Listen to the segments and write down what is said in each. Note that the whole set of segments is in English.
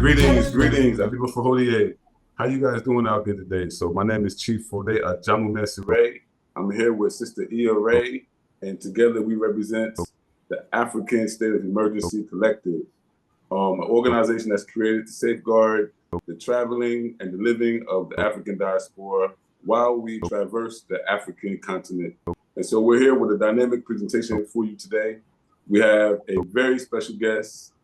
Greetings, people for Foday. How you guys doing out there today? So my name is Chief Foday Ajamu Mensire. I'm here with Sister ERA, and together we represent the African State of Emergency Collective, an organization that's created to safeguard the traveling and the living of the African diaspora while we traverse the African continent. And so we're here with a dynamic presentation for you today. We have a very special guest.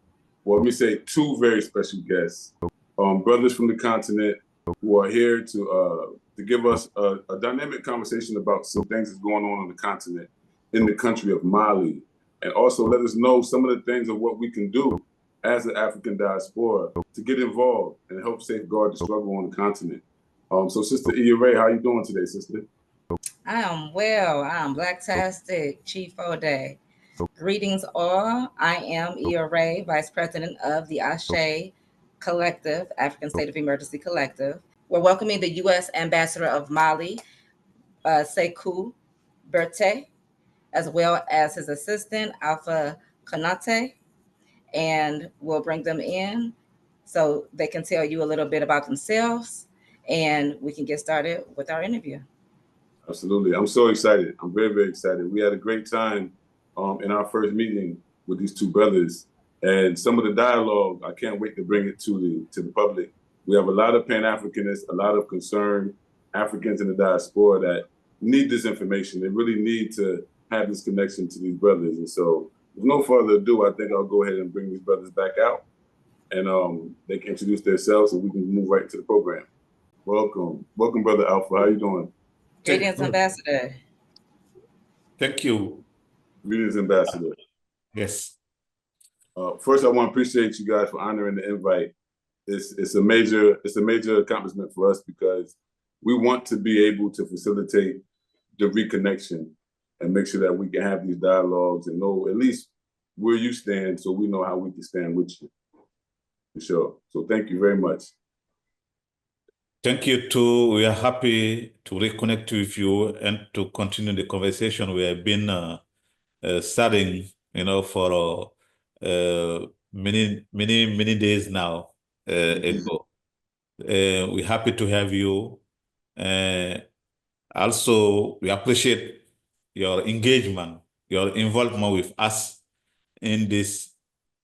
Well, let me say two very special guests, brothers from the continent who are here to give us a dynamic conversation about some things that's going on the continent, in the country of Mali, and also let us know some of the things of what we can do as an African diaspora to get involved and help safeguard the struggle on the continent. So Sister ERA, how you doing today, sister? I am well. I am Blacktastic, Chief Foday. Greetings all. I am ERA, Vice President of the Ashe Collective, African State of Emergency Collective. We're welcoming the U.S. Ambassador of Mali, Sekou, Berthe, as well as his assistant, Alpha Konate, and we'll bring them in so they can tell you a little bit about themselves, and we can get started with our interview. Absolutely. I'm so excited. I'm very, very excited. We had a great time in our first meeting with these two brothers, and some of the dialogue, I can't wait to bring it to the public. We have a lot of Pan-Africanists, a lot of concerned Africans in the diaspora that need this information. They really need to have this connection to these brothers. And so with no further ado, I think I'll go ahead and bring these brothers back out, and they can introduce themselves and we can move right into the program. Welcome, Brother Alpha. How you doing? Greetings, Ambassador. Thank you. Greetings, Ambassador. Yes. First, I want to appreciate you guys for honoring the invite. It's a major accomplishment for us because we want to be able to facilitate the reconnection and make sure that we can have these dialogues and know at least where you stand, so we know how we can stand with you. For sure. So thank you very much. Thank you too. We are happy to reconnect with you and to continue the conversation we have been studying, for many days now ago. We're happy to have you. Also, we appreciate your engagement, your involvement with us in this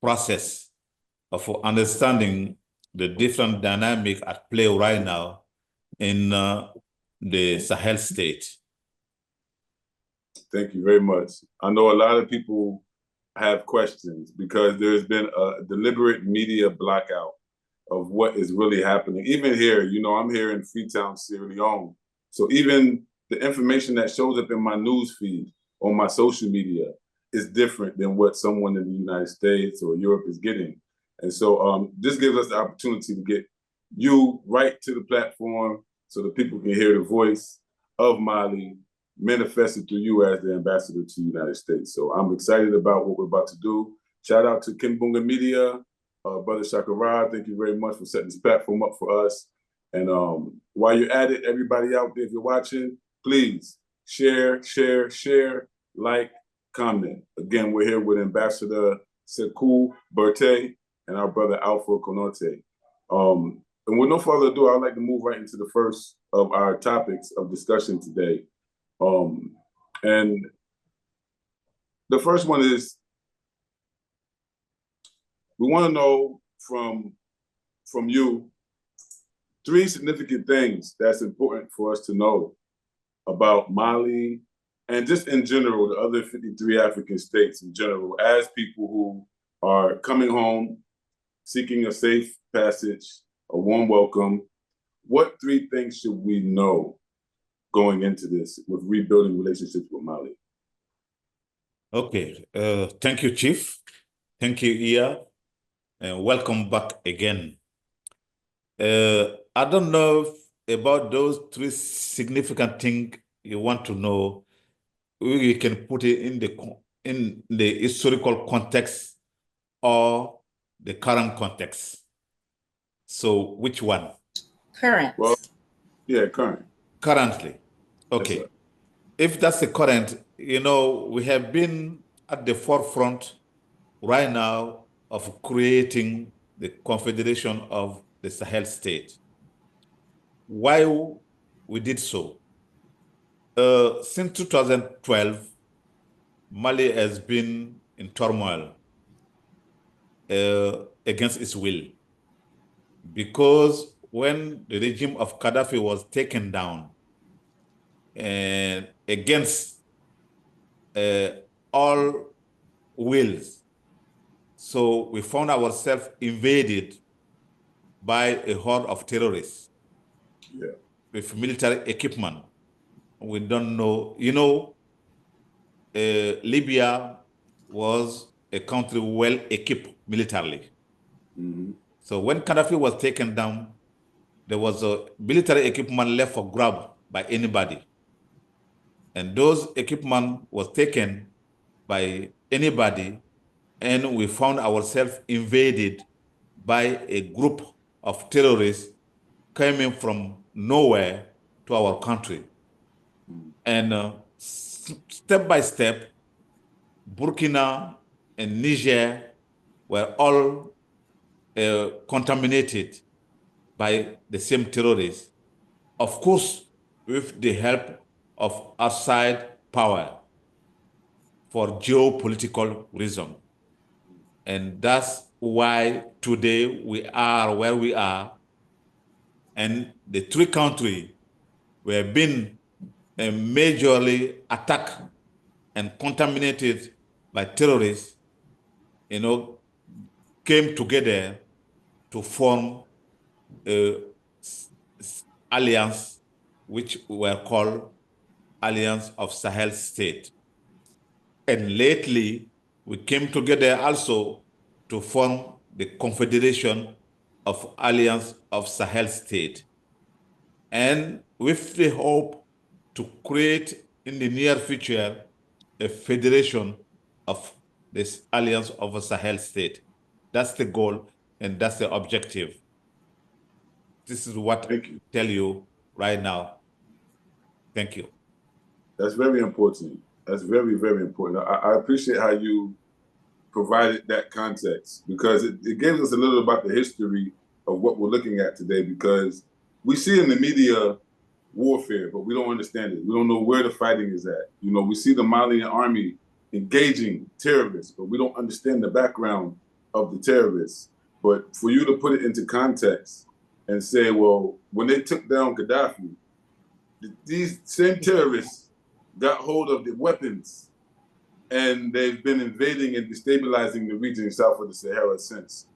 process of understanding the different dynamic at play right now in the Sahel state. Thank you very much. I know a lot of people have questions because there's been a deliberate media blackout of what is really happening. Even here, I'm here in Freetown, Sierra Leone. So even the information that shows up in my news feed on my social media is different than what someone in the United States or Europe is getting. And so this gives us the opportunity to get you right to the platform so that people can hear the voice of Mali manifested through you as the ambassador to the United States. So I'm excited about what we're about to do. Shout out to Kimbunga Media, Brother Shakara. Thank you very much for setting this platform up for us. And while you're at it, everybody out there, if you're watching, please share, like, comment. Again, we're here with Ambassador Sekou, Berthe, and our brother Alpha Konate. And with no further ado, I'd like to move right into the first of our topics of discussion today. And the first one is, we want to know from you three significant things that's important for us to know about Mali and just in general, the other 53 African states in general, as people who are coming home, seeking a safe passage, a warm welcome. What three things should we know going into this with rebuilding relationships with Mali? Okay, thank you, Chief. Thank you, Ia, and welcome back again. I don't know about those three significant things you want to know. We can put it in the historical context or the current context. So which one? Current. Well, yeah, current. Currently. Okay. Yes, if that's the current, we have been at the forefront right now of creating the Confederation of the Sahel state. Why we did so? Since 2012, Mali has been in turmoil against its will, because when the regime of Gaddafi was taken down and against all wills, so we found ourselves invaded by a horde of terrorists with military equipment. We don't know, Libya was a country well equipped militarily. Mm-hmm. So when Gaddafi was taken down, there was a military equipment left for grab by anybody. And those equipment was taken by anybody, and we found ourselves invaded by a group of terrorists coming from nowhere to our country. And step by step, Burkina and Niger were all contaminated by the same terrorists, of course, with the help of outside power for geopolitical reason. And that's why today we are where we are. And the three countries were being majorly attacked and contaminated by terrorists, came together to form an alliance, which were called Alliance of Sahel State. And lately, we came together also to form the Confederation of Alliance of Sahel State. And with the hope to create in the near future a federation of this Alliance of a Sahel State. That's the goal and that's the objective. This is what I can tell you right now. Thank you. That's very important. That's very, very important. I appreciate how you provided that context, because it gives us a little about the history of what we're looking at today, because we see in the media warfare, but we don't understand it. We don't know where the fighting is at. We see the Malian army engaging terrorists, but we don't understand the background of the terrorists. But for you to put it into context and say, well, when they took down Gaddafi, these same terrorists got hold of the weapons, and they've been invading and destabilizing the region south of the Sahara since.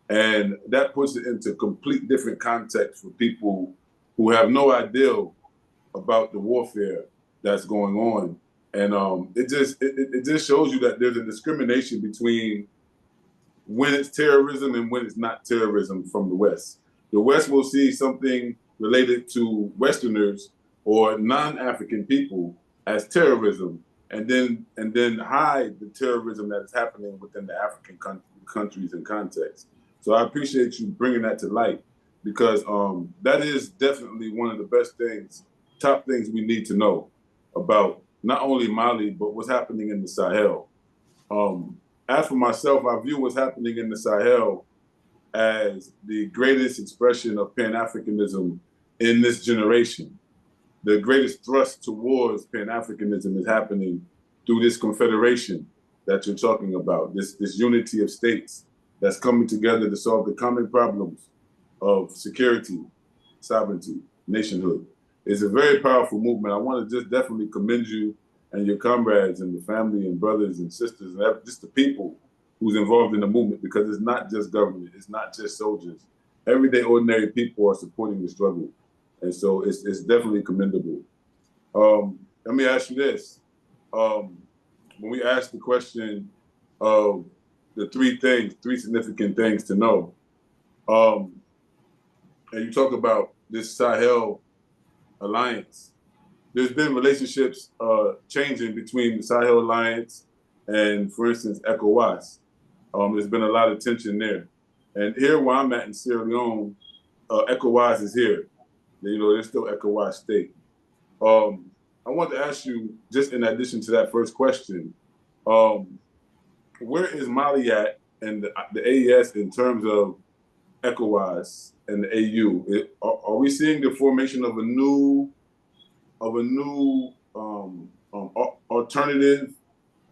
And that puts it into complete different context for people who have no idea about the warfare that's going on. And it just shows you that there's a discrimination between when it's terrorism and when it's not terrorism from the West. The West will see something related to Westerners or non-African people as terrorism, and then hide the terrorism that is happening within the African countries and context. So I appreciate you bringing that to light, because that is definitely one of the best things, top things we need to know about not only Mali, but what's happening in the Sahel. As for myself, I view what's happening in the Sahel as the greatest expression of Pan-Africanism in this generation. The greatest thrust towards Pan-Africanism is happening through this confederation that you're talking about, this unity of states that's coming together to solve the common problems of security, sovereignty, nationhood. It's a very powerful movement. I want to just definitely commend you and your comrades and the family and brothers and sisters and just the people who's involved in the movement, because it's not just government, it's not just soldiers. Everyday ordinary people are supporting the struggle. And so it's definitely commendable. Let me ask you this. When we ask the question of the three significant things to know, and you talk about this Sahel alliance, there's been relationships changing between the Sahel alliance and, for instance, ECOWAS. There's been a lot of tension there. And here where I'm at in Sierra Leone, ECOWAS is here. There's still ECOWAS state. I want to ask you, just in addition to that first question, where is Mali at and the AES in terms of ECOWAS and the AU? Are we seeing the formation of a new alternative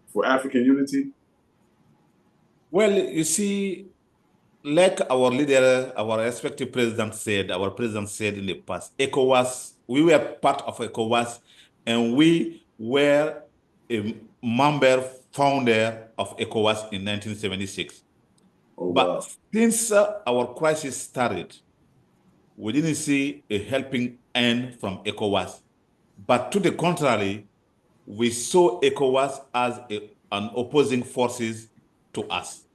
for African unity? Well, you see, like our leader, our respective president said, our president said in the past, ECOWAS, we were part of ECOWAS, and we were a member founder of ECOWAS in 1976. Oh, But wow. since our crisis started, we didn't see a helping hand from ECOWAS. But to the contrary, we saw ECOWAS as an opposing forces to us.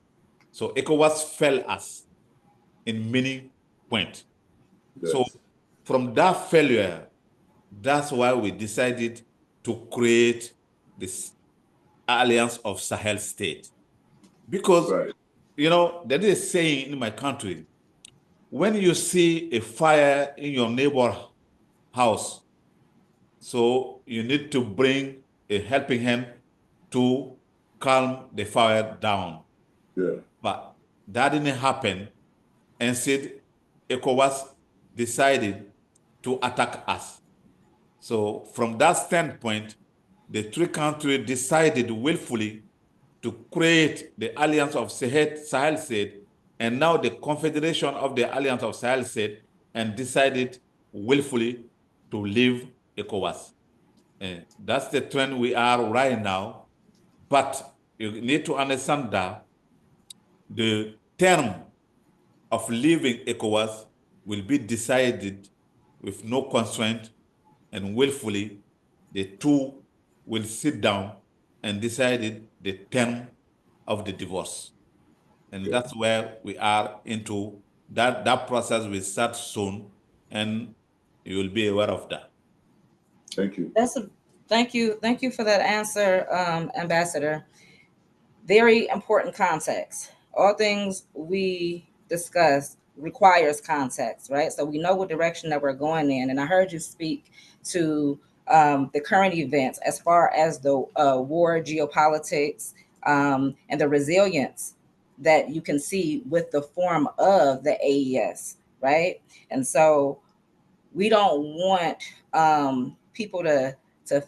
So ECOWAS failed us in many points. Yes. So from that failure, that's why we decided to create this Alliance of Sahel State. Because, right. you know, there is a saying in my country, when you see a fire in your neighbor house, so you need to bring a helping hand to calm the fire down. Yeah. But that didn't happen. Instead, ECOWAS decided to attack us. So from that standpoint, the three countries decided willfully to create the Alliance of Sahel State, and now the Confederation of the Alliance of Sahel State, and decided willfully to leave ECOWAS. And that's the trend we are right now. But you need to understand that the term of leaving ECOWAS will be decided with no constraint, and willfully the two will sit down and decide the term of the divorce. And that's where we are into. That process will start soon, and you will be aware of that. Thank you. Thank you for that answer, Ambassador. Very important context. All things we discuss requires context, right? So we know what direction that we're going in. And I heard you speak to the current events as far as the war, geopolitics, and the resilience that you can see with the form of the AES, right? And so we don't want people to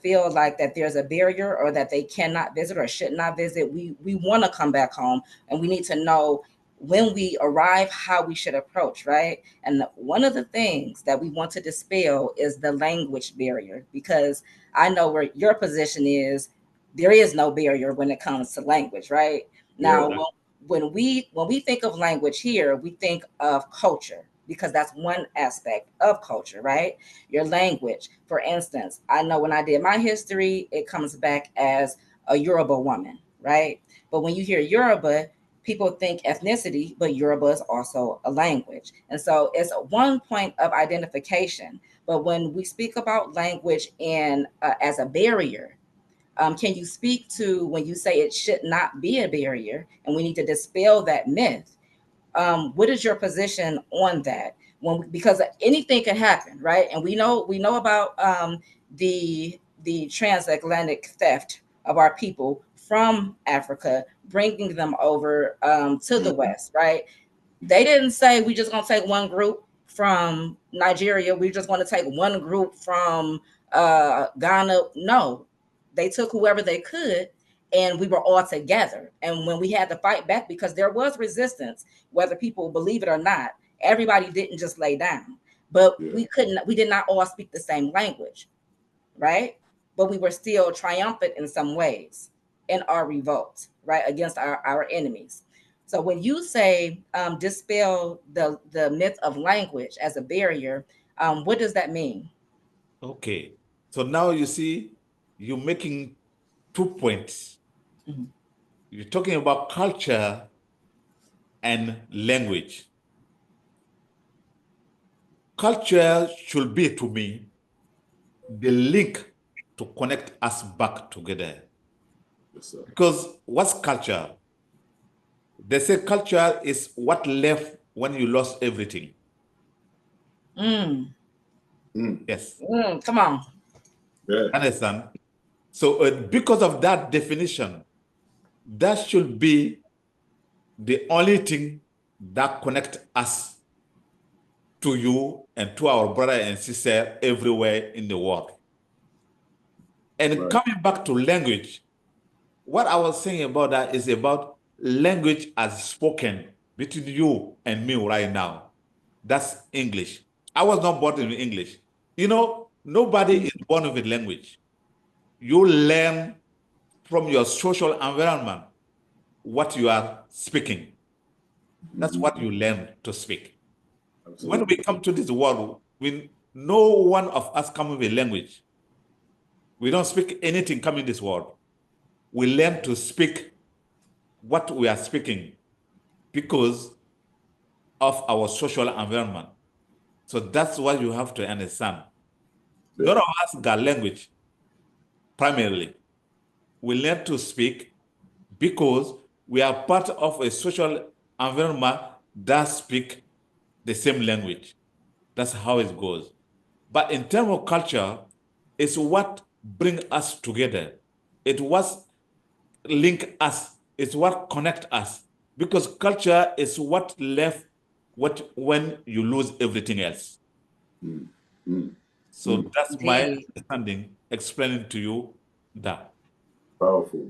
feel like that there's a barrier or that they cannot visit or should not visit. We want to come back home, and we need to know when we arrive how we should approach, right? And one of the things that we want to dispel is the language barrier, because I know where your position is. There is no barrier when it comes to language, right? Now, Yeah. when we think of language here, we think of culture, because that's one aspect of culture, right? Your language. For instance, I know when I did my history, it comes back as a Yoruba woman, right? But when you hear Yoruba, people think ethnicity, but Yoruba is also a language. And so it's one point of identification. But when we speak about language in as a barrier, can you speak to when you say it should not be a barrier and we need to dispel that myth? What is your position on that? Because anything can happen, right? And we know about the transatlantic theft of our people from Africa, bringing them over to the West, right? They didn't say we just gonna take one group from Nigeria. We're just gonna take one group from Ghana. No, they took whoever they could, and we were all together. And when we had to fight back, because there was resistance, whether people believe it or not, everybody didn't just lay down. But we did not all speak the same language, right? But we were still triumphant in some ways in our revolt, right, against our enemies. So when you say dispel the myth of language as a barrier, what does that mean? Okay. So now you see, you're making 2 points. Mm-hmm. You're talking about culture and language. Culture should be, to me, the link to connect us back together. Yes, sir. Because what's culture? They say culture is what left when you lost everything. Yes. Come on. Yeah. Understand? So because of that definition, that should be the only thing that connects us to you and to our brother and sister everywhere in the world. And Right. coming back to language, what I was saying about that is about language as spoken between you and me right now. That's English. I was not born in English. You know, nobody is born with language. You learn from your social environment what you are speaking. That's what you learn to speak. Absolutely. When we come to this world, no one of us come with language. We don't speak anything coming this world. We learn to speak what we are speaking because of our social environment. So that's what you have to understand. Yeah. None of us got language primarily. We learn to speak because we are part of a social environment that speak the same language. That's how it goes. But in terms of culture, it's what bring us together. It was link us. It's what connect us. Because culture is what left when you lose everything else. So that's my Indeed. understanding, explaining to you that. Powerful.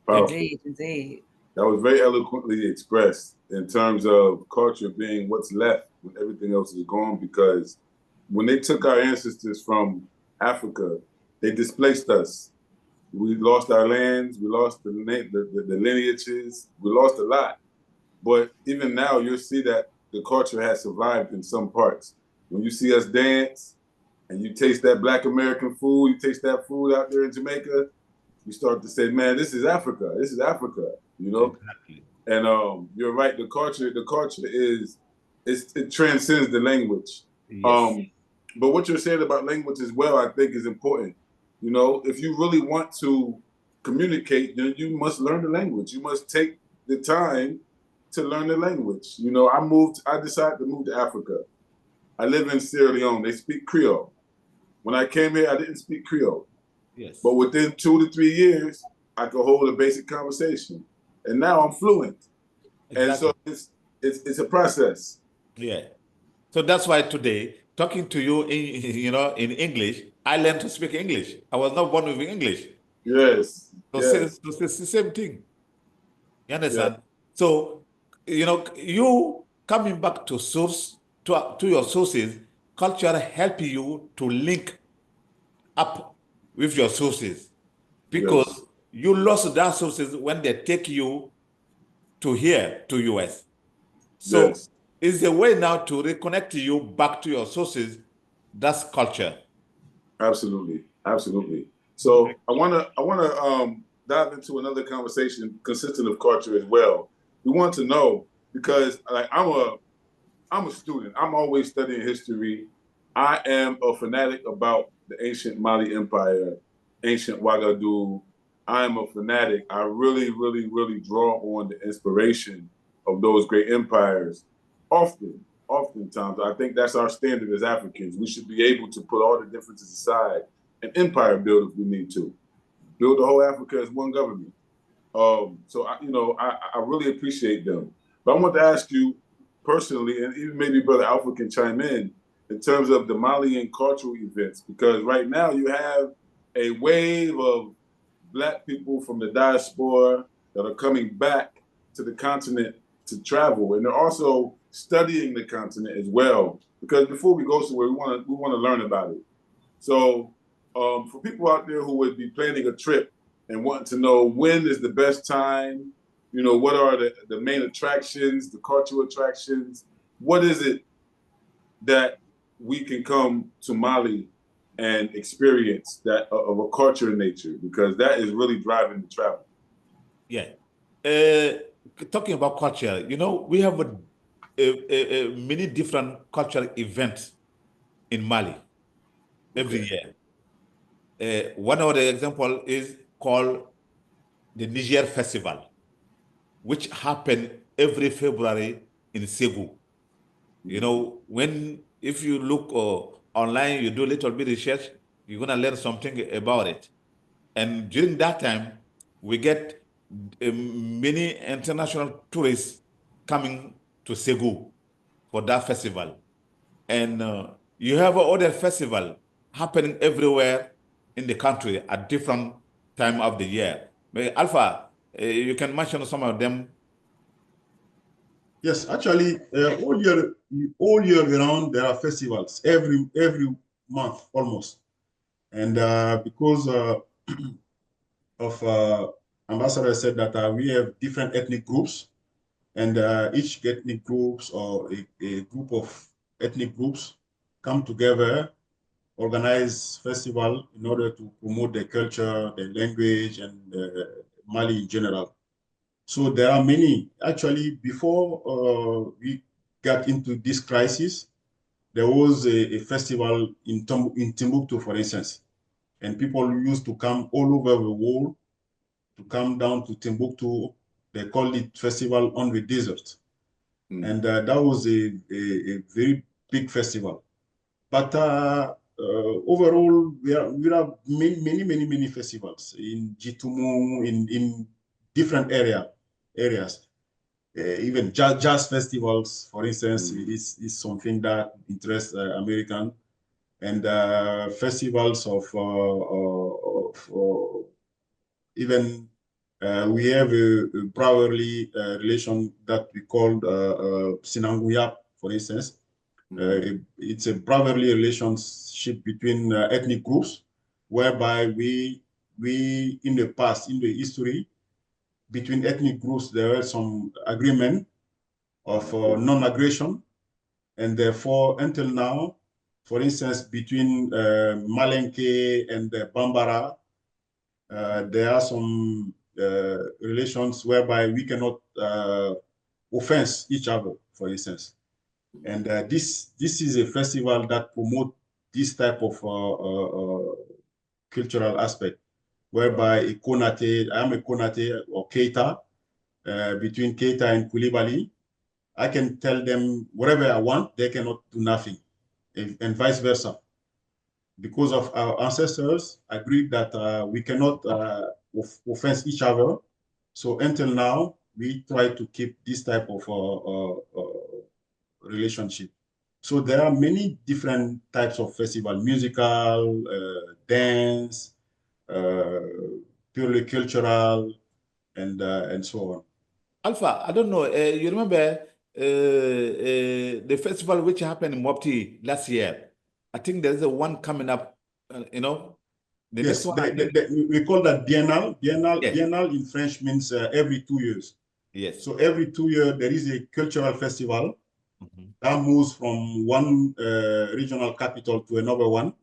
Thank you. Indeed, indeed. That was very eloquently expressed in terms of culture being what's left when everything else is gone, because when they took our ancestors from Africa, they displaced us. We lost our lands, we lost the lineages, we lost a lot. But even now, you'll see that the culture has survived in some parts. When you see us dance and you taste that Black American food, you taste that food out there in Jamaica, you start to say, man, this is Africa. This is Africa, you know? Exactly. And you're right, the culture is, it transcends the language. Yes. But what you're saying about language as well, I think is important. You know, if you really want to communicate, then you must learn the language. You must take the time to learn the language. You know, I decided to move to Africa. I live in Sierra Leone. They speak Creole. When I came here, I didn't speak Creole. Yes. But within 2 to 3 years, I could hold a basic conversation. And now I'm fluent. Exactly. And so it's a process. Yeah. So that's why today, talking to you in English, I learned to speak English. I was not born with English. Yes. So Yes. it's the same thing. You understand? Yeah. So, you coming back to source, to your sources, culture help you to link up with your sources because Yes. you lost that sources when they take you to here, to US. So Yes. it's a way now to reconnect you back to your sources. That's culture. Absolutely. Absolutely. So I wanna dive into another conversation consistent of culture as well. We want to know, because like I'm a student. I'm always studying history. I am a fanatic about the ancient Mali Empire, ancient Ouagadougou. I am a fanatic. I really, really, really draw on the inspiration of those great empires. Oftentimes, I think that's our standard as Africans. We should be able to put all the differences aside and empire build if we need to. Build the whole Africa as one government. So I really appreciate them. But I want to ask you personally, and even maybe Brother Alpha can chime in terms of the Malian cultural events, because right now you have a wave of Black people from the diaspora that are coming back to the continent to travel, and they're also studying the continent as well. Because before we go somewhere, we want to learn about it. So for people out there who would be planning a trip and wanting to know when is the best time, what are the main attractions, the cultural attractions, what is it that we can come to Mali and experience that of a culture in nature, because that is really driving the travel. Yeah. Talking about culture, we have many different cultural events in Mali every year. One of the example is called the Niger Festival, which happen every February in Sekou. If you look online, you do a little bit research, you're gonna learn something about it. And during that time, we get many international tourists coming to Sekou for that festival. And you have other festival happening everywhere in the country at different time of the year. Alpha, you can mention some of them. Yes, actually, all year round there are festivals every month almost, and because of Ambassador said that we have different ethnic groups, and each ethnic groups or a group of ethnic groups come together, organize festival in order to promote their culture, their language, and Mali in general. So there are many. Actually, before we got into this crisis, there was a festival in Timbuktu, for instance, and people used to come all over the world to come down to Timbuktu. They called it Festival on the Desert. And that was a very big festival. But overall, we have many festivals in Jitumu, in different areas. Even jazz festivals, for instance, is something that interests American, and festivals of even we have a brotherly relation that we called Sinanguya, for instance. It's a brotherly relationship between ethnic groups, whereby we in the past, in the history, between ethnic groups, there were some agreement of non-aggression, and therefore, until now, for instance, between Malenke and Bambara, there are some relations whereby we cannot offense each other, for instance. And this is a festival that promotes this type of cultural aspect, whereby a Konate, I am a Konate or Keita, between Keita and Koulibaly, I can tell them whatever I want, they cannot do nothing, and vice versa. Because of our ancestors agreed that we cannot offense each other. So until now, we try to keep this type of relationship. So there are many different types of festival: musical, dance, purely cultural, and so on. Alpha, I don't know. You remember the festival which happened in Mopti last year? I think there's a one coming up. The yes, next one. we call that biennale. Yes. Biennale in French means every 2 years. Yes. So every 2 years there is a cultural festival that moves from one regional capital to another one.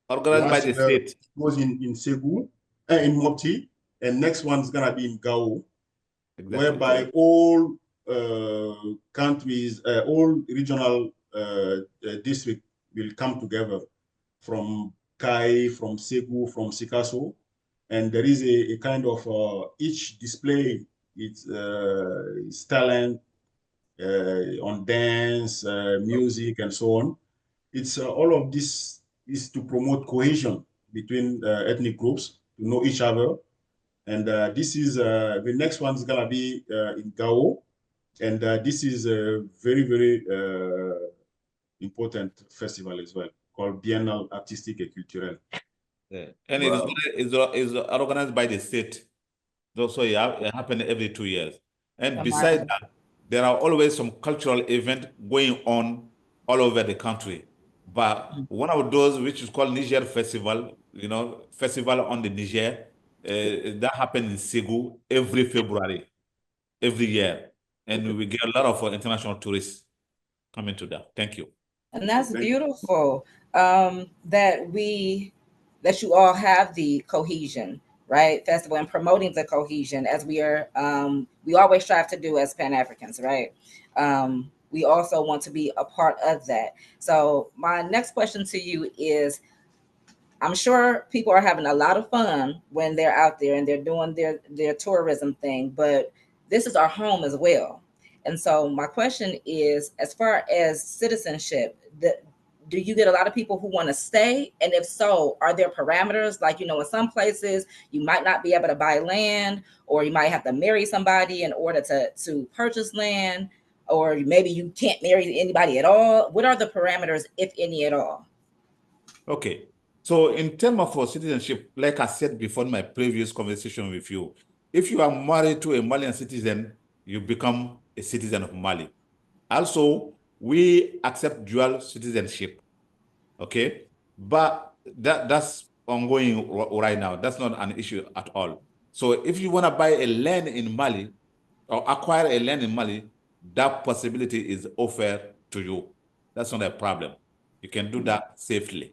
Organized by the state. It goes in Sekou, in Mopti, and next one's gonna be in Gao, exactly. Whereby all countries, all regional districts will come together from Kai, from Sekou, from Sikasso, and there is a kind of each display its talent on dance, music, and so on. It's all of this is to promote cohesion between ethnic groups, to know each other. And this is the next one's gonna be in Gao, and this is a very important festival as well, called Biennale Artistique et Culturelle. Yeah. And wow. It is organized by the state. So it happens every 2 years. And besides that, there are always some cultural events going on all over the country. But one of those, which is called Niger Festival, Festival on the Niger, that happens in Sekou every February, every year. And we get a lot of international tourists coming to that. Thank you. And that's beautiful that you all have the cohesion, right? Festival and promoting the cohesion as we are, we always strive to do as Pan-Africans, right? We also want to be a part of that. So my next question to you is, I'm sure people are having a lot of fun when they're out there and they're doing their tourism thing, but this is our home as well. And so my question is, as far as citizenship, do you get a lot of people who want to stay? And if so, are there parameters? Like, in some places you might not be able to buy land, or you might have to marry somebody in order to purchase land. or maybe you can't marry anybody at all? What are the parameters, if any at all? Okay. So in terms of citizenship, like I said before in my previous conversation with you, if you are married to a Malian citizen, you become a citizen of Mali. Also, we accept dual citizenship, okay? But that's ongoing right now. That's not an issue at all. So if you want to buy a land in Mali or acquire a land in Mali, that possibility is offered to you. That's not a problem. You can do that safely.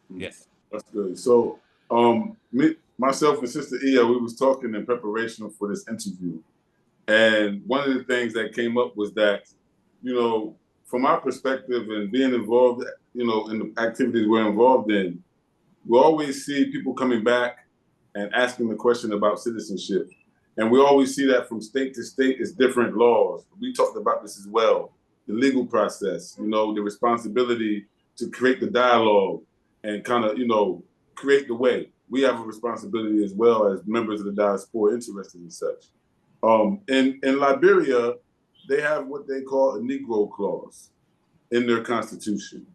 Yes. That's good. So, myself and Sister Iya, we was talking in preparation for this interview, and one of the things that came up was that, you know, from our perspective and being involved, you know, in the activities we're involved in, we always see people coming back and asking the question about citizenship, and we always see that from state to state, it's different laws. We talked about this as well, the legal process, you know, the responsibility to create the dialogue and kind of, you know, create the way. We have a responsibility as well as members of the diaspora interested in such. In Liberia, they have what they call a Negro clause in their constitution.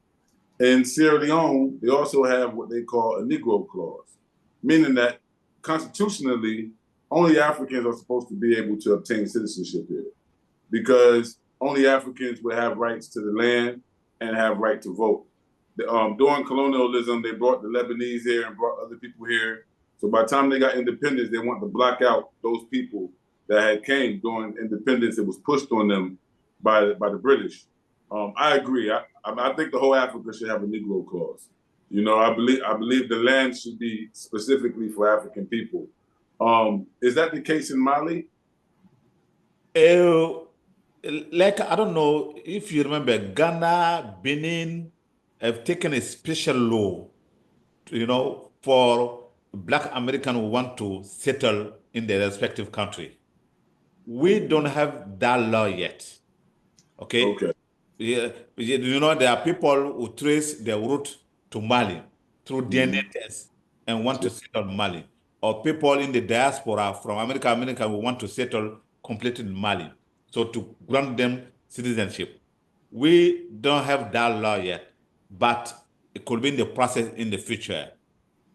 In Sierra Leone, they also have what they call a Negro clause, meaning that constitutionally, only Africans are supposed to be able to obtain citizenship here, because only Africans would have rights to the land and have right to vote. During colonialism, they brought the Lebanese here and brought other people here. So by the time they got independence, they want to block out those people that had came during independence. It was pushed on them by the British. I agree. I think the whole Africa should have a Negro clause. You know, I believe the land should be specifically for African people. Is that the case in Mali? Like, I don't know if you remember, Ghana, Benin have taken a special law, you know, for Black Americans who want to settle in their respective country. We don't have that law yet. Okay. Okay. Yeah, you know, there are people who trace their route to Mali through DNA tests and want to settle Mali, or people in the diaspora from America who want to settle completely in Mali. So to grant them citizenship. We don't have that law yet, but it could be in the process in the future.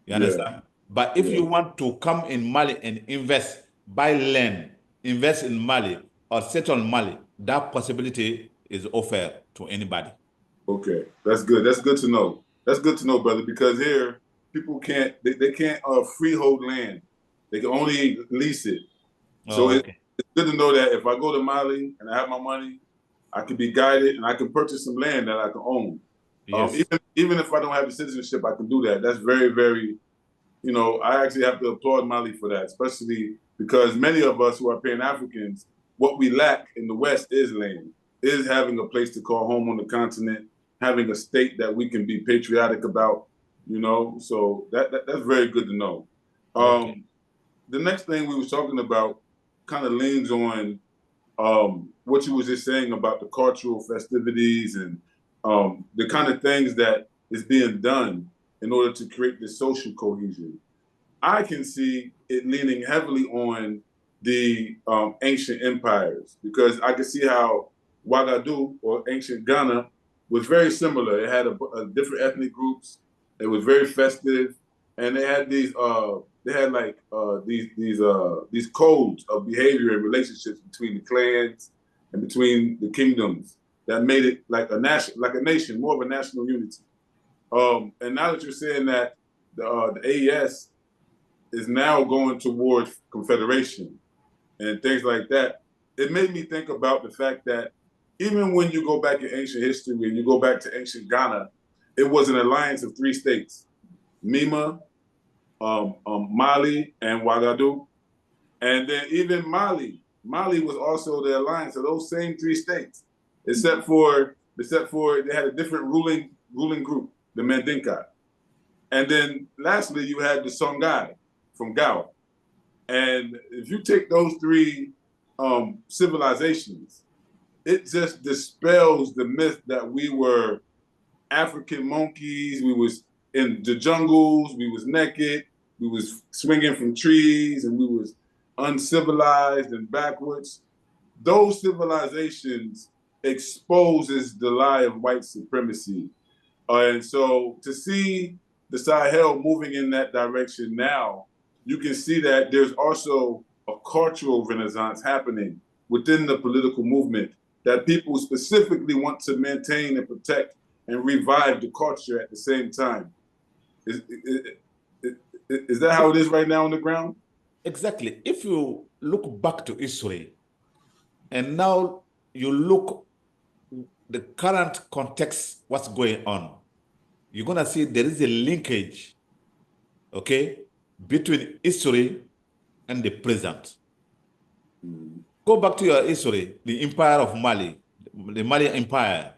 You understand? But if you want to come in Mali and invest, buy land, invest in Mali or settle in Mali, that possibility is offered to anybody. Okay, that's good. That's good to know. That's good to know, brother, because here people can't they can't freehold land. They can only lease it. So it's good to know that if I go to Mali and I have my money, I can be guided and I can purchase some land that I can own. Yes. Even if I don't have the citizenship, I can do that. That's very, very, you know, I actually have to applaud Mali for that, especially because many of us who are Pan-Africans, what we lack in the West is land, is having a place to call home on the continent, having a state that we can be patriotic about, you know, so that's very good to know. The next thing we was talking about kind of leans on what you was just saying about the cultural festivities and the kind of things that is being done in order to create this social cohesion. I can see it leaning heavily on the ancient empires, because I can see how Ouagadougou, or ancient Ghana, was very similar. It had a different ethnic groups. It was very festive, and they had these these codes of behavior and relationships between the clans and between the kingdoms that made it like a nation, more of a national unity. And now that you're saying that the AES is now going towards Confederation and things like that, it made me think about the fact that even when you go back in ancient history and you go back to ancient Ghana, it was an alliance of 3 states: Mima, Mali, and Ouagadougou. And then even Mali was also the alliance of those same 3 states, except for they had a different ruling group, the Mandinka. And then lastly, you had the Songhai from Gao. And if you take those 3 civilizations, it just dispels the myth that we were African monkeys. We was in the jungles, we was naked, we was swinging from trees, and we was uncivilized and backwards. those civilizations exposes the lie of white supremacy. And so to see the Sahel moving in that direction now, you can see that there's also a cultural renaissance happening within the political movement, that people specifically want to maintain and protect and revive the culture at the same time. Is that how it is right now on the ground? Exactly. If you look back to history, and now you look the current context, what's going on, you're gonna see there is a linkage, okay, between history and the present. Go back to your history, the Empire of Mali, the Mali Empire,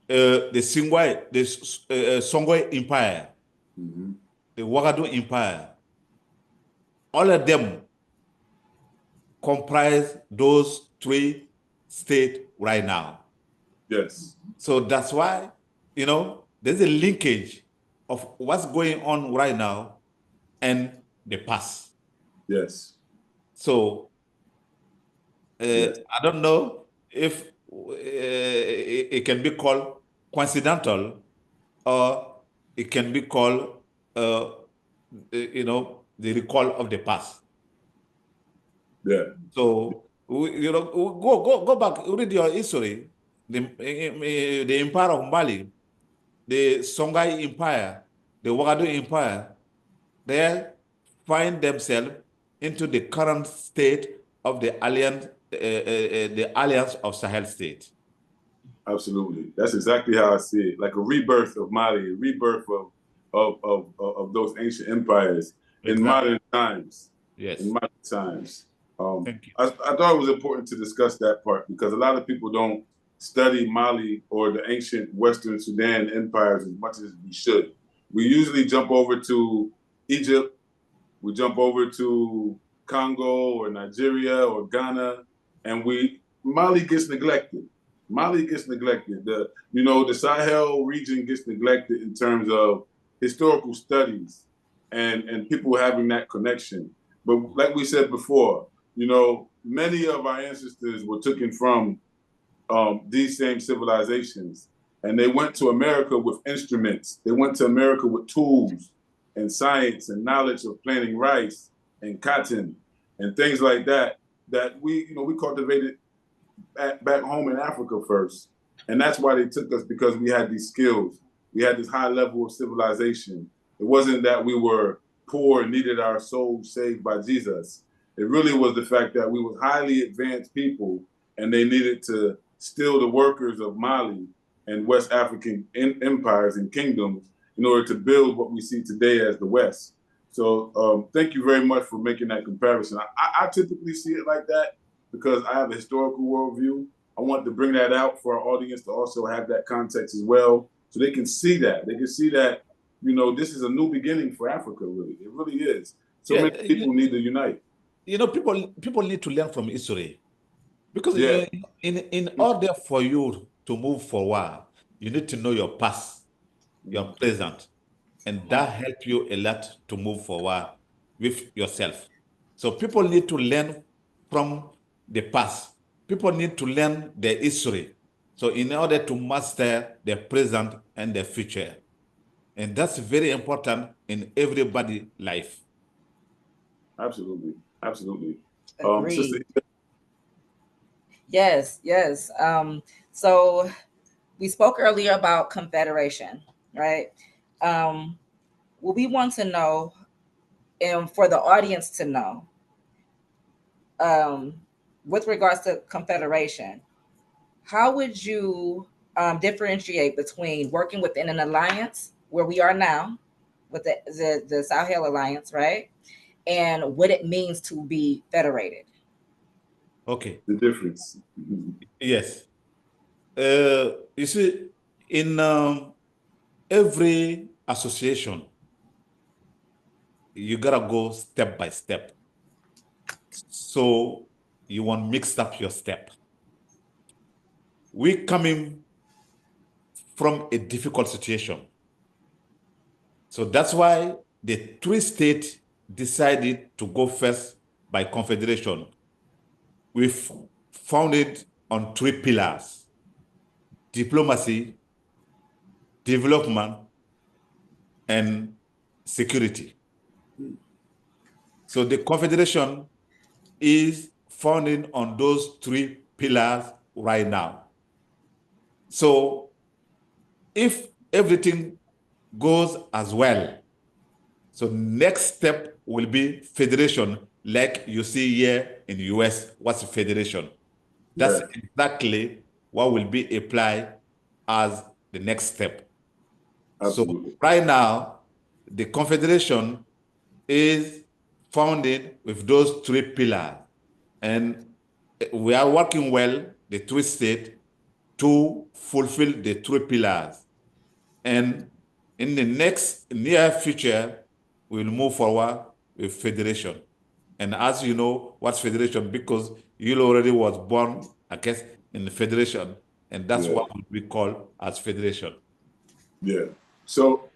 the Songwe Empire, the Ouagadougou Empire. All of them comprise those three states right now. Yes. So that's why, there's a linkage of what's going on right now and the past. Yes. So yes. I don't know if it can be called coincidental, or it can be called, the recall of the past. Yeah. So go back, read your history. The Empire of Mali, the Songhai Empire, the Ouagadougou Empire, they find themselves into the current state of the alliance of Sahel states. Absolutely, that's exactly how I see it. Like a rebirth of Mali, a rebirth of those ancient empires in modern times. Yes, in modern times. Thank you. I thought it was important to discuss that part because a lot of people don't study Mali or the ancient Western Sudan empires as much as we should. We usually jump over to Egypt, we jump over to Congo or Nigeria or Ghana, and Mali gets neglected. Mali gets neglected. The Sahel region gets neglected in terms of historical studies and people having that connection. But like we said before, many of our ancestors were taken from these same civilizations, and they went to America with instruments. They went to America with tools and science and knowledge of planting rice and cotton and things like that, that we cultivated back home in Africa first. And that's why they took us, because we had these skills. We had this high level of civilization. It wasn't that we were poor and needed our souls saved by Jesus. It really was the fact that we were highly advanced people, and they needed to steal the workers of Mali and West African empires and kingdoms in order to build what we see today as the West. So thank you very much for making that comparison. I typically see it like that because I have a historical worldview. I want to bring that out for our audience to also have that context as well, so they can see that. They can see that, this is a new beginning for Africa, really. It really is. So many people need to unite. People need to learn from history. Because in order for you to move forward, you need to know your past, your present, and that helps you a lot to move forward with yourself. So people need to learn from the past. People need to learn their history. So in order to master the present and the future. And that's very important in everybody's life. Absolutely. Absolutely. Agreed. Yes. So we spoke earlier about Confederation, right? What we want to know, and for the audience to know, with regards to Confederation, how would you differentiate between working within an alliance, where we are now with the Sahel Alliance, right? And what it means to be federated? Okay. The difference. Yes. You see, in every association, you gotta go step by step. So you won't mix up your step. We're coming from a difficult situation. So that's why the three states decided to go first by confederation. we've founded on 3 pillars: diplomacy, development, and security. So the Confederation is founded on those 3 pillars right now. So if everything goes as well, so next step will be federation, like you see here in the US, what's a federation? That's exactly what will be applied as the next step. Absolutely. So right now, the Confederation is founded with those 3 pillars. And we are working well, the 3 states, to fulfill the 3 pillars. And in the next near future, we'll move forward with federation. And as you know, what's federation? Because you already was born, I guess, in the federation, and that's what we call as federation. Yeah. So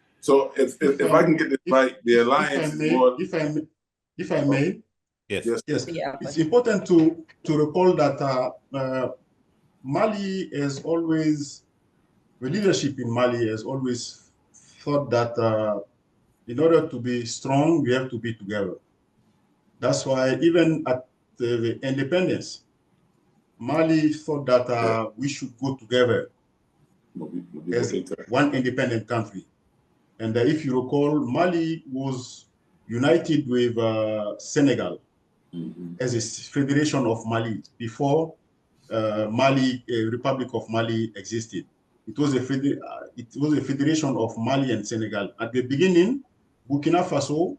if I can get this right, the alliance is more. If I may, yes. Yeah. It's important to recall that Mali has always, the leadership in Mali has always thought that in order to be strong, we have to be together. That's why even at the independence, Mali thought that we should go together as one independent country. And if you recall, Mali was united with Senegal as a federation of Mali before Mali, Republic of Mali existed. It was a federation of Mali and Senegal. At the beginning, Burkina Faso,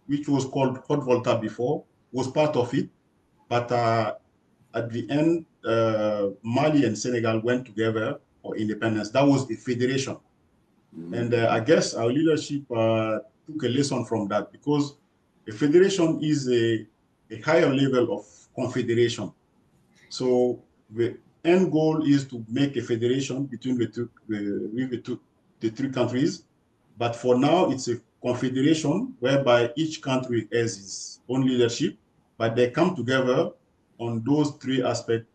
which was called Haute-Volta before, was part of it. But at the end, Mali and Senegal went together for independence. That was a federation. And I guess our leadership took a lesson from that, because a federation is a higher level of confederation. So the end goal is to make a federation between the 3 countries. But for now, it's a confederation whereby each country has its own leadership, but they come together on those 3 aspects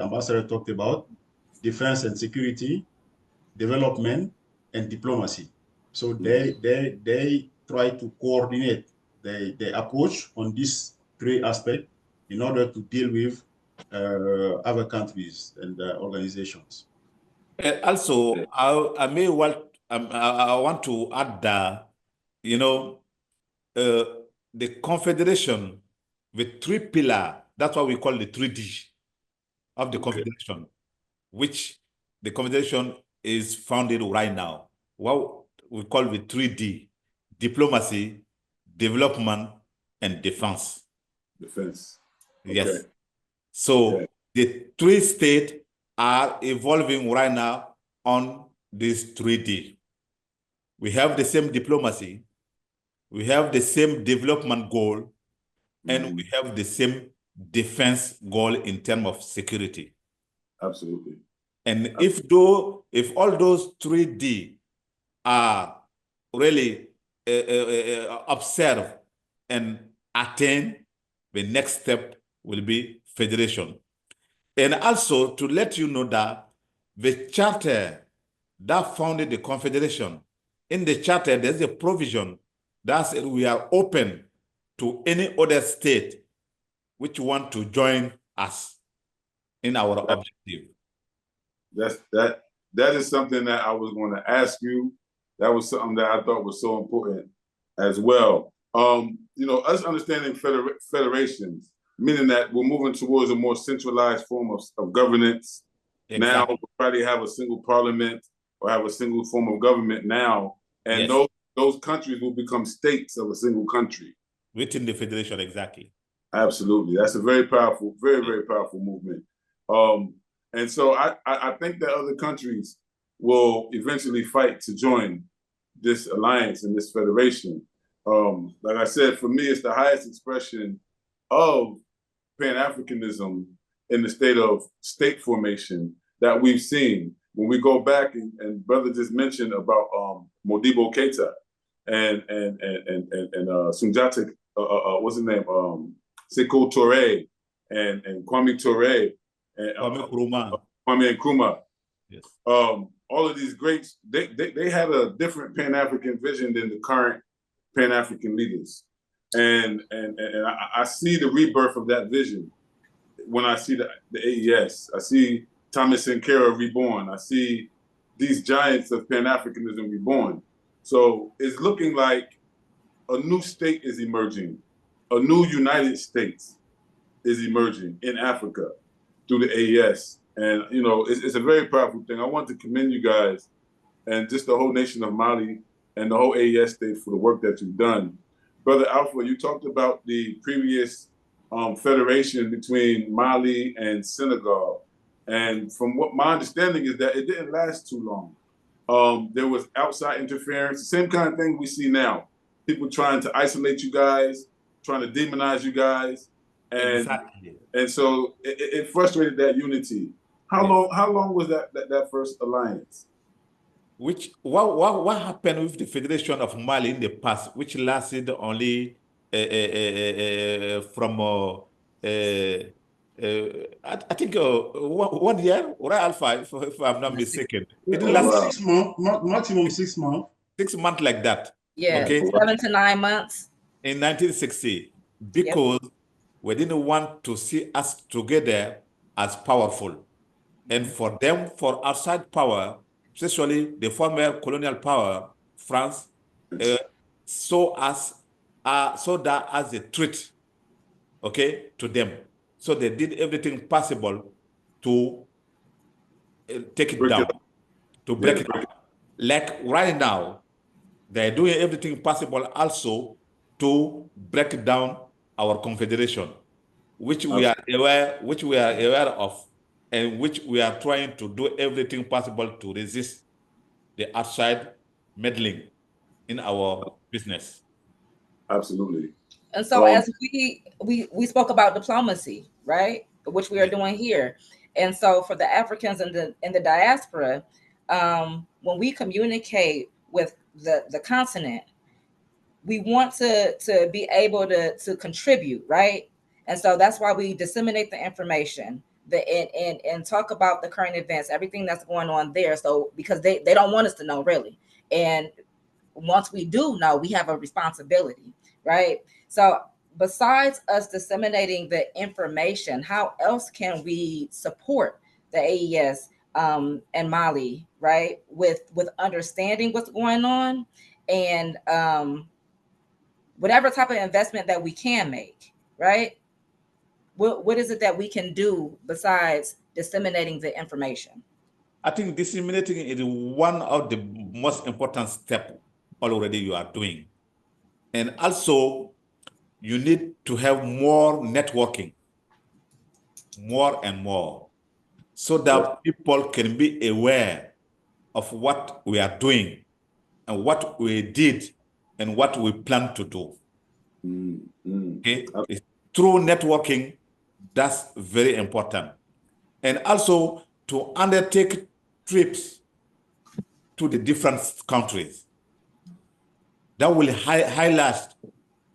Ambassador talked about: defense and security, development, and diplomacy. So they try to coordinate the approach on these 3 aspects in order to deal with other countries and organizations. Also, I want to add that, you know, the Confederation with 3 pillars, that's what we call the 3D of the Confederation, which the Confederation is founded right now. What we call the 3D: diplomacy, development, and defense. Defense. Yes. So the 3 states are evolving right now on this 3D. We have the same diplomacy, we have the same development goal, and we have the same defense goal in terms of security. Absolutely. And if all those 3D are really observed and attained, the next step will be federation. And also to let you know that the charter that founded the Confederation, in the charter, there's a provision that says we are open to any other state which want to join us in our objective. That is something that I was going to ask you. That was something that I thought was so important as well. You know, us understanding federations, meaning that we're moving towards a more centralized form of governance. Exactly. Now we'll probably have a single parliament or have a single form of government now, and those countries will become states of a single country. Within the federation, exactly. Absolutely. That's a very powerful, very, very powerful movement. And so I think that other countries will eventually fight to join this alliance and this federation. Like I said, for me, it's the highest expression of Pan-Africanism in the state of state formation that we've seen. When we go back, and brother just mentioned about Modibo Keita and Sunjata, what's his name? Sekou Touré and Kwame Ture and Kwame Nkrumah. Yes. All of these greats, they had a different Pan-African vision than the current Pan-African leaders. And I see the rebirth of that vision when I see the AES. I see Thomas Sankara reborn. I see these giants of Pan-Africanism reborn. So it's looking like a new state is emerging. A new United States is emerging in Africa through the AES. And, you know, it's a very powerful thing. I want to commend you guys and just the whole nation of Mali and the whole AES state for the work that you've done. Brother Alpha, you talked about the previous federation between Mali and Senegal. And from what my understanding is that it didn't last too long. There was outside interference, the same kind of thing we see now. People trying to isolate you guys, trying to demonize you guys. And, exactly. And so it frustrated that unity. How long was that first alliance? What happened with the Federation of Mali in the past, which lasted only from I think 1 year, or Alpha, if I'm not mistaken. It didn't last 6 months, maximum 6 months. 6 months like that. Yeah, okay? 7 to 9 months. In 1960, because we didn't want to see us together as powerful. And for them, for outside power, especially the former colonial power, France, saw that as a threat, okay, to them. So they did everything possible to take it down, to break it down. Like right now, they're doing everything possible also to break down our confederation, which we are aware of, and which we are trying to do everything possible to resist the outside meddling in our business. Absolutely. And so as we spoke about diplomacy, right, which we are doing here. And so for the Africans in the diaspora, when we communicate with the continent, we want to be able to contribute, right? And so that's why we disseminate the information and talk about the current events, everything that's going on there. So because they don't want us to know, really. And once we do know, we have a responsibility, right? So besides us disseminating the information, how else can we support the AES and Mali, right? With understanding what's going on and whatever type of investment that we can make, right? What is it that we can do besides disseminating the information? I think disseminating is one of the most important steps already you are doing. And also, you need to have more networking, more and more, so that people can be aware of what we are doing and what we did and what we plan to do. Okay? Through networking, that's very important. And also to undertake trips to the different countries. That will highlight,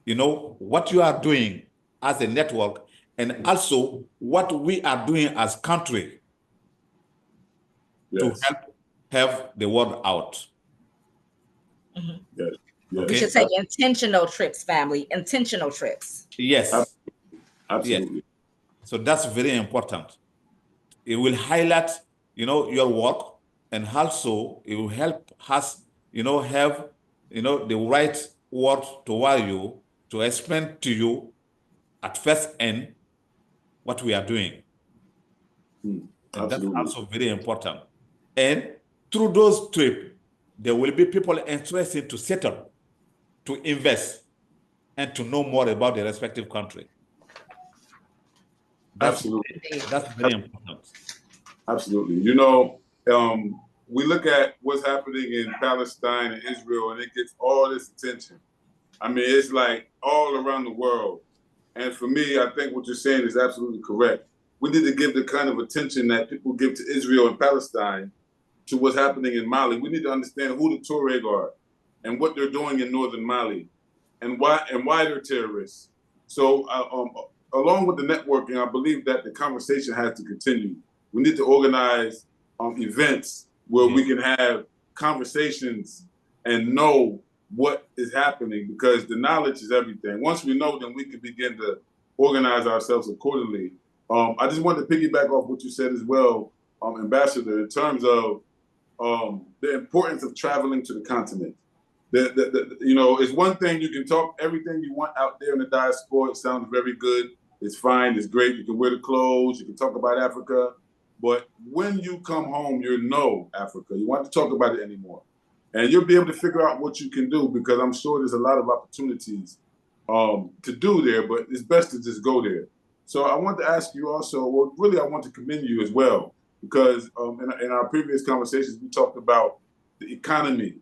what you are doing as a network and also what we are doing as country to help have the word out. Yes. We should take intentional trips, family, intentional trips. Yes. Absolutely. Yes. So that's very important. It will highlight, your work, and also it will help us, have, the right word toward you to explain to you at first end what we are doing. And that's also very important. And through those trips, there will be people interested to settle, to invest, and to know more about the respective country. That's very important. Absolutely. We look at what's happening in Palestine and Israel, and it gets all this attention. I mean, it's like all around the world. And for me, I think what you're saying is absolutely correct. We need to give the kind of attention that people give to Israel and Palestine to what's happening in Mali. We need to understand who the Tuareg are and what they're doing in northern Mali and why they're terrorists. So along with the networking, I believe that the conversation has to continue. We need to organize events where we can have conversations and know what is happening, because the knowledge is everything. Once we know, then we can begin to organize ourselves accordingly. I just wanted to piggyback off what you said as well, Ambassador, in terms of the importance of traveling to the continent. You know, it's one thing, you can talk everything you want out there in the diaspora. It sounds very good. It's fine. It's great. You can wear the clothes. You can talk about Africa. But when you come home, you know Africa. You want to talk about it anymore. And you'll be able to figure out what you can do, because I'm sure there's a lot of opportunities to do there, but it's best to just go there. So I want to ask you also, well, really, I want to commend you as well, because in our previous conversations, we talked about the economy,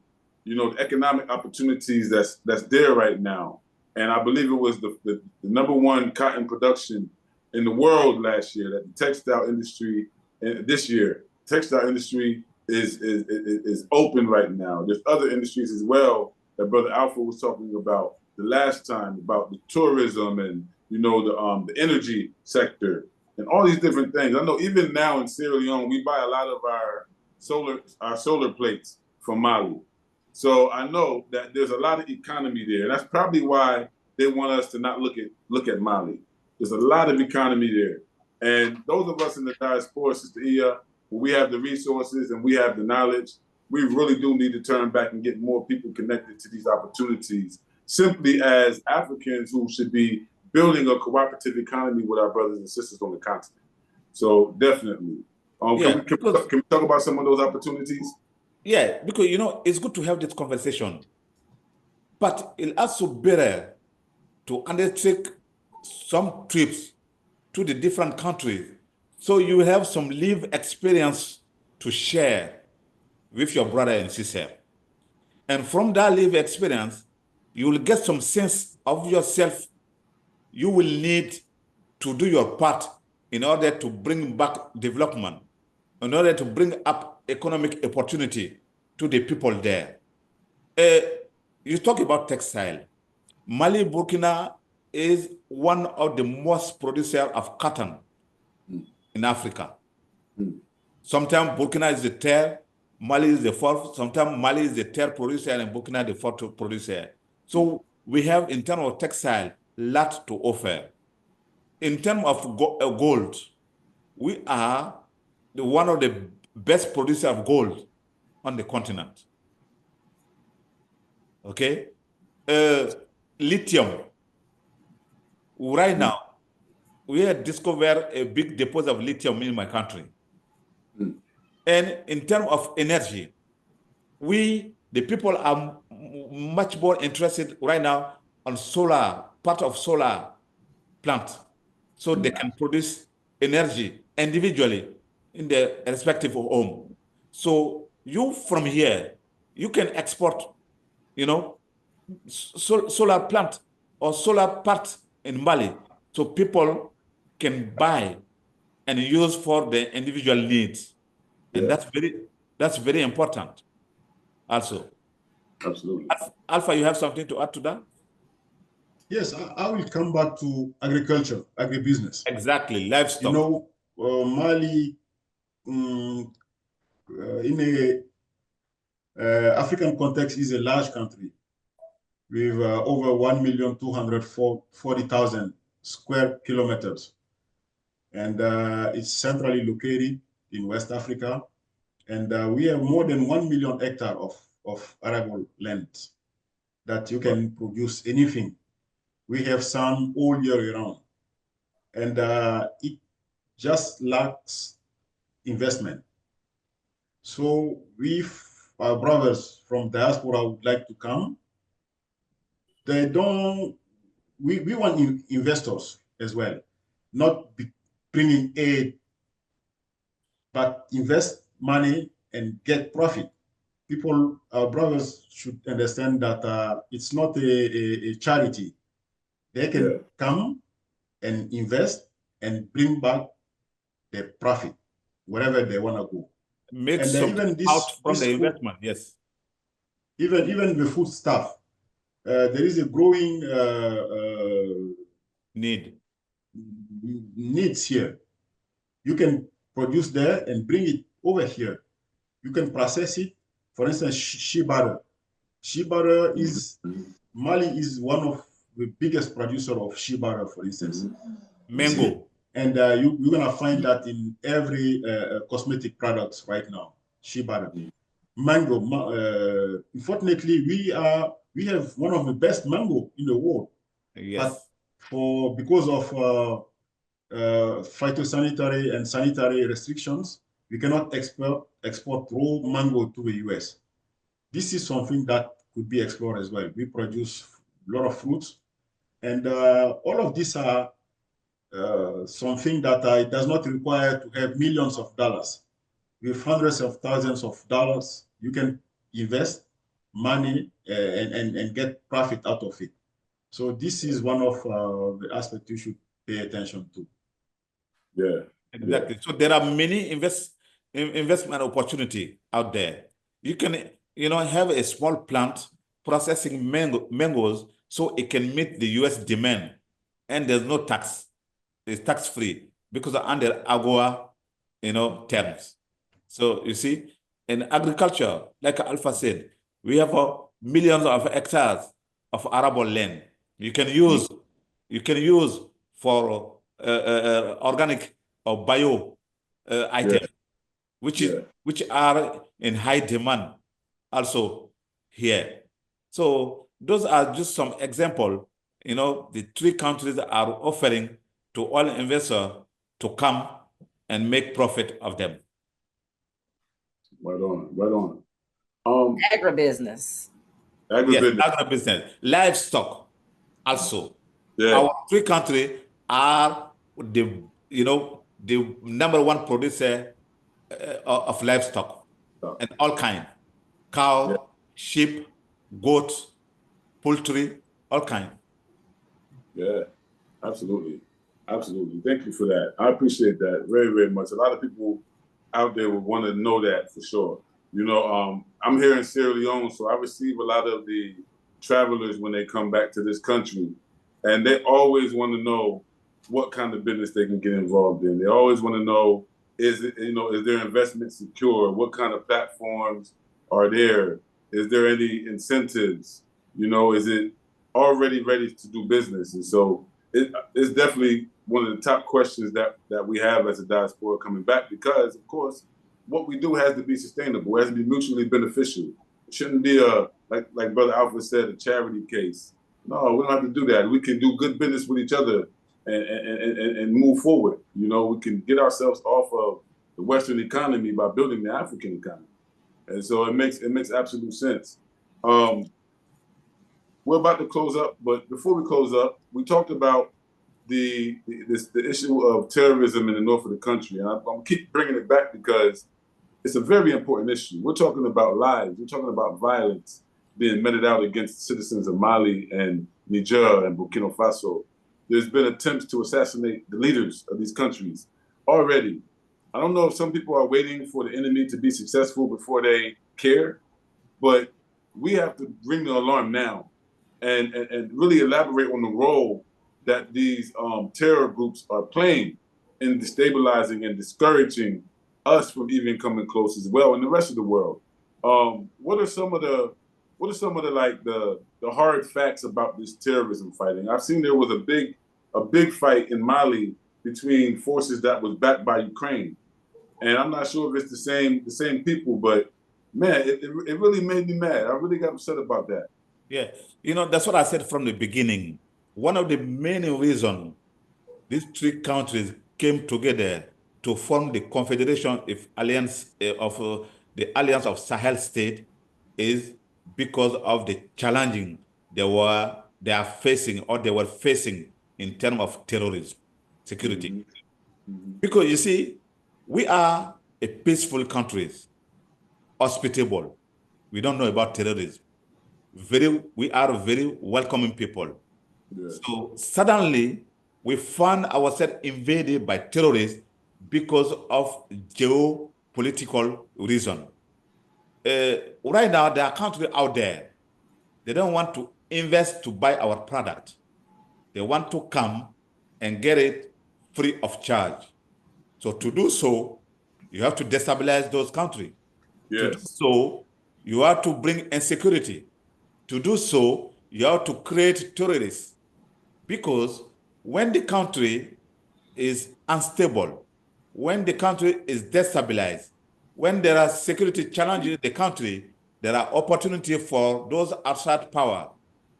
you know, the economic opportunities that's there right now. And I believe it was the #1 cotton production in the world last year, that the textile industry, this year, textile industry is open right now. There's other industries as well that Brother Alpha was talking about the last time, about the tourism and, you know, the energy sector and all these different things. I know even now in Sierra Leone, we buy a lot of our solar plates from Mali. So I know that there's a lot of economy there. That's probably why they want us to not look at Mali. There's a lot of economy there. And those of us in the diaspora, Sister Iya, we have the resources and we have the knowledge, we really do need to turn back and get more people connected to these opportunities, simply as Africans who should be building a cooperative economy with our brothers and sisters on the continent. So definitely. Can we talk about some of those opportunities? Yeah, because, you know, it's good to have this conversation, but it's also better to undertake some trips to the different countries, so you have some live experience to share with your brother and sister. And from that live experience, you will get some sense of yourself. You will need to do your part in order to bring back development, in order to bring up economic opportunity to the people there. You talk about textile. Mali, Burkina is one of the most producer of cotton in Africa. Sometimes Burkina is the third, Mali is the fourth. Sometimes Mali is the third producer and Burkina the fourth producer. So we have, in terms of textile, lot to offer. In terms of gold, we are one of the best producers of gold on the continent. Okay? Lithium. Right now, we have discovered a big deposit of lithium in my country. And in terms of energy, the people are much more interested right now on solar, part of solar plant, so they can produce energy individually in their respective home. So you from here, you can export, you know, solar plant or solar part in Mali, so people can buy and use for their individual needs. And that's very important also. Absolutely. Alpha, you have something to add to that? Yes, I will come back to agriculture, agribusiness. Exactly, livestock. You know, Mali, in a African context, is a large country with over 1,240,000 square kilometers. And it's centrally located in West Africa. And we have more than 1 million hectares of arable land that you can produce anything. We have sun all year round. And it just lacks investment. So if our brothers from diaspora would like to come, they don't, we want investors as well, not bringing aid, but invest money and get profit. People, our brothers should understand that it's not a charity. They can come and invest and bring back the profit wherever they want to go. Make and something out from the investment, yes. Even the food stuff, there is a growing need needs here. You can produce there and bring it over here. You can process it. For instance, shea butter. Shea butter is, Mali is one of the biggest producer of shea butter, for instance. Mango. And you're gonna find that in every cosmetic products right now, shea butter. Mango, unfortunately, we have one of the best mango in the world. Yes. But because of phytosanitary and sanitary restrictions, we cannot export raw mango to the US. This is something that could be explored as well. We produce a lot of fruits, and all of these are something that it does not require to have millions of dollars. With hundreds of thousands of dollars, you can invest money and get profit out of it. So this is one of the aspects you should pay attention to. Yeah, exactly. So there are many investment opportunity out there. You can, have a small plant processing mangoes so it can meet the US demand, and there's no tax. It's tax-free because under AGOA, terms. So you see, in agriculture, like Alpha said, we have millions of hectares of arable land. You can use for organic or bio items, which are in high demand also here. So those are just some example. The three countries are offering to all investors to come and make profit of them. Right on. Agribusiness. Yes, agribusiness, livestock also. Yeah. Our three countries are the number one producer of livestock and all kind, cow, sheep, goat, poultry, all kind. Yeah, absolutely. Thank you for that. I appreciate that very, very much. A lot of people out there would want to know that for sure. I'm here in Sierra Leone, so I receive a lot of the travelers when they come back to this country, and they always want to know what kind of business they can get involved in. They always want to know, is their investment secure? What kind of platforms are there? Is there any incentives? Is it already ready to do business? And so it's definitely one of the top questions that we have as a diaspora coming back, because of course, what we do has to be sustainable. It has to be mutually beneficial. It shouldn't be like Brother Alpha said, a charity case. No, we don't have to do that. We can do good business with each other and move forward. We can get ourselves off of the Western economy by building the African economy. And so it makes absolute sense. We're about to close up, but before we close up, we talked about the issue of terrorism in the north of the country, and I'm keep bringing it back because it's a very important issue. We're talking about lives. We're talking about violence being meted out against citizens of Mali and Niger and Burkina Faso. There's been attempts to assassinate the leaders of these countries already. I don't know if some people are waiting for the enemy to be successful before they care, but we have to ring the alarm now and really elaborate on the role that these terror groups are playing in destabilizing and discouraging us from even coming close as well, and the rest of the world. What are some of the hard facts about this terrorism fighting? I've seen there was a big fight in Mali between forces that was backed by Ukraine, and I'm not sure if it's the same people, but man, it really made me mad. I really got upset about that. Yeah, that's what I said from the beginning. One of the main reasons these three countries came together to form the Confederation of the Alliance of Sahel State is because of the challenging they were facing in terms of terrorism, security. Mm-hmm. Because you see, we are a peaceful country, hospitable. We don't know about terrorism. We are very welcoming people. Yeah. So suddenly we found ourselves invaded by terrorists because of geopolitical reason. Right now, there are countries out there, they don't want to invest to buy our product. They want to come and get it free of charge. So to do so, you have to destabilize those countries. Yes. To do so, you have to bring insecurity. To do so, you have to create terrorists. Because when the country is unstable, when the country is destabilized, when there are security challenges in the country, there are opportunities for those outside power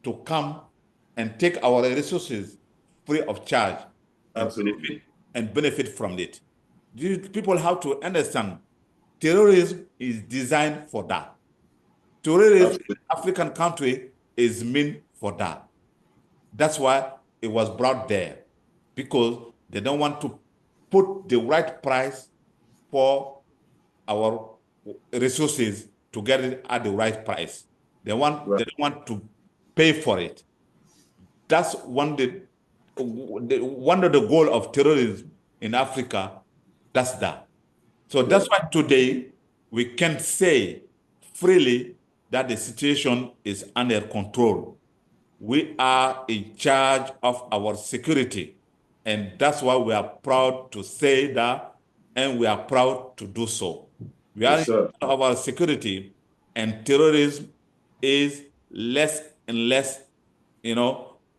to come and take our resources free of charge and benefit from it. People have to understand terrorism is designed for that. Terrorism in African country is meant for that. That's why it was brought there, because they don't want to put the right price for our resources to get it at the right price. They don't want to pay for it. That's one of the goal of terrorism in Africa. That's that. So that's why today we can say freely that the situation is under control. We are in charge of our security. And that's why we are proud to say that, and we are proud to do so. We are in charge of our security, and terrorism is less and less,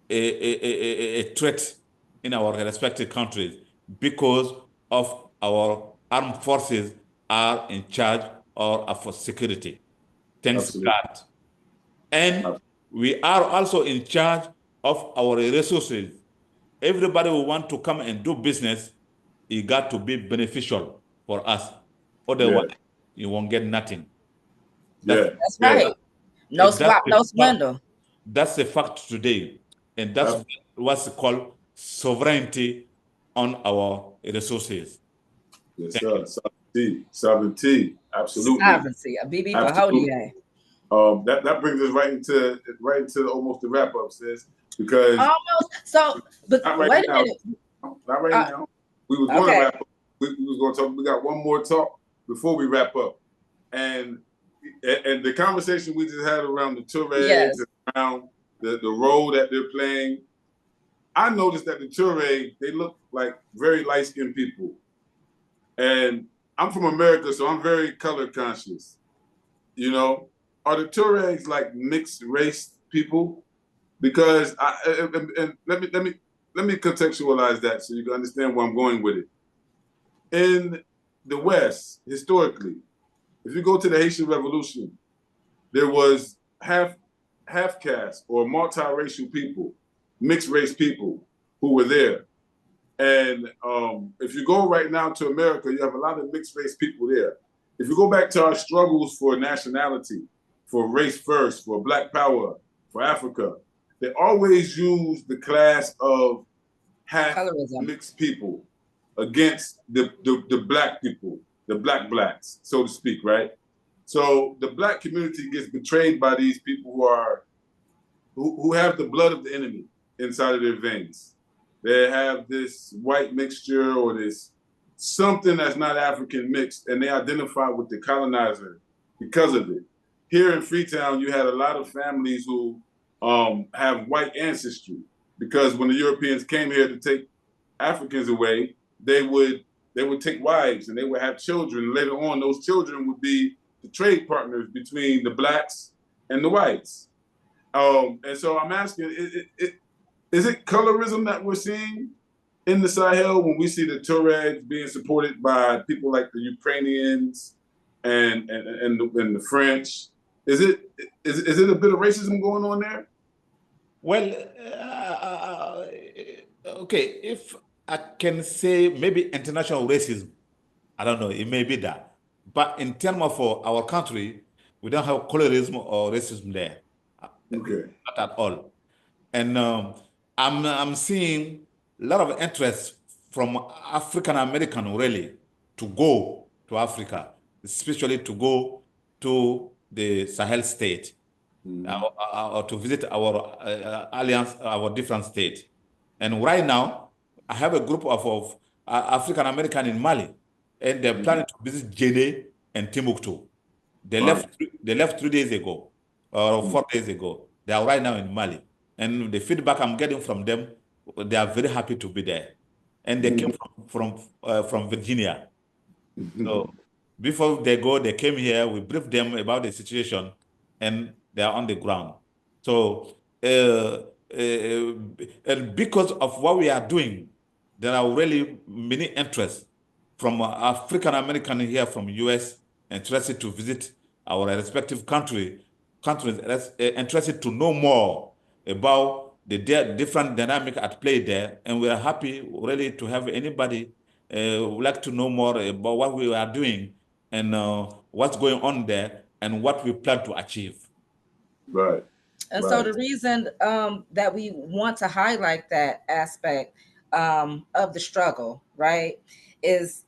a threat in our respective countries, because of our armed forces are in charge of security. Thanks God. And we are also in charge of our resources. Everybody who want to come and do business, it got to be beneficial for us. Otherwise, you won't get nothing. That's right. No swap, no swindle. That's the fact today. And that's what's called sovereignty on our resources. Yes, sir. Sovereignty. Absolutely. Sovereignty. A BB for Foday. That brings us right into almost the wrap up, sis. Because almost. So, but wait a minute. Not right now. We was going to wrap up. We was going to talk. We got one more talk before we wrap up, and the conversation we just had around the Tuaregs, around the role that they're playing. I noticed that the Tuaregs, they look like very light-skinned people, and I'm from America, so I'm very color conscious. You know, are the Tuaregs like mixed race people? Because let me contextualize that so you can understand where I'm going with it. In the West, historically, if you go to the Haitian Revolution, there was half caste or multiracial people, mixed race people who were there. And if you go right now to America, you have a lot of mixed race people there. If you go back to our struggles for nationality, for race first, for Black power, for Africa, they always use the class of half mixed people against the Black people, the blacks, so to speak, right? So the Black community gets betrayed by these people who have the blood of the enemy inside of their veins. They have this white mixture or this something that's not African mixed, and they identify with the colonizer because of it. Here in Freetown, you had a lot of families who have white ancestry, because when the Europeans came here to take Africans away, they would take wives and they would have children. And later on, those children would be the trade partners between the Blacks and the whites. And so I'm asking, is it colorism that we're seeing in the Sahel when we see the Tuaregs being supported by people like the Ukrainians and the French? Is it a bit of racism going on there? Well, okay, if I can say maybe international racism, I don't know, it may be that. But in terms of our country, we don't have colorism or racism there. Okay. Not at all. And I'm seeing a lot of interest from African American really to go to Africa, especially to go to the Sahel state, or to visit our alliance, our different states. And right now, I have a group of African American in Mali, and they're planning to visit Jene and Timbuktu. They left 3 days ago, or 4 days ago. They are right now in Mali. And the feedback I'm getting from them, they are very happy to be there. and they came from Virginia. So before they go, they came here. We briefed them about the situation, and they are on the ground. So and because of what we are doing, there are really many interests from African American here from US interested to visit our respective countries interested to know more about the different dynamic at play there, and we are happy really to have anybody would like to know more about what we are doing and what's going on there and what we plan to achieve. Right. And so the reason that we want to highlight that aspect of the struggle, right, is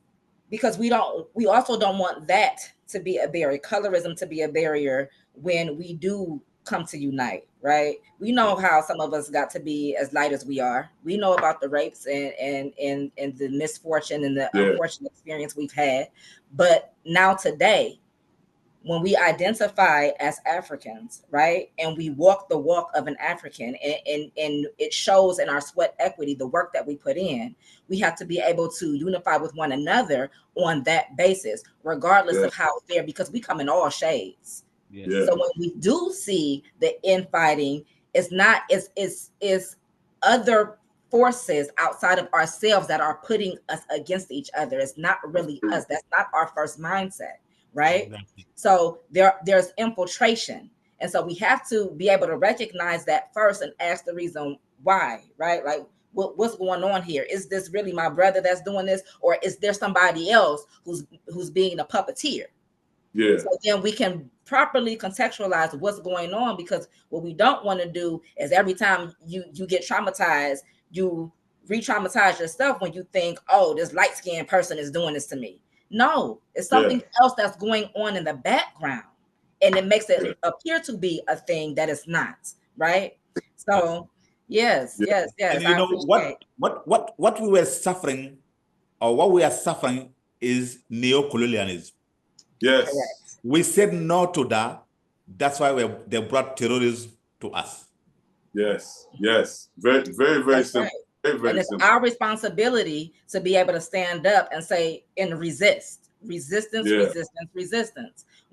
because we also don't want that to be a barrier, colorism to be a barrier when we do come to unite, right? We know how some of us got to be as light as we are. We know about the rapes and the misfortune and the unfortunate experience we've had. But now today, when we identify as Africans, right, and we walk the walk of an African, and it shows in our sweat equity, the work that we put in, we have to be able to unify with one another on that basis, regardless of how fair, because we come in all shades. So when we do see the infighting, it's other forces outside of ourselves that are putting us against each other. It's not really us. That's not our first mindset. Right. So there's infiltration. And so we have to be able to recognize that first and ask the reason why, right? Like what's going on here? Is this really my brother that's doing this? Or is there somebody else who's being a puppeteer? So then we can properly contextualize what's going on, because what we don't want to do is every time you get traumatized, you re-traumatize yourself when you think, oh, this light-skinned person is doing this to me. No, it's something else that's going on in the background, and it makes it appear to be a thing that it's not, right? So, yes. And you know what we were suffering, or what we are suffering, is neo-colonialism. Yes, correct. We said no to that. That's why they brought terrorism to us. Yes, very simple. Right. And it's our responsibility to be able to stand up and say, and resistance.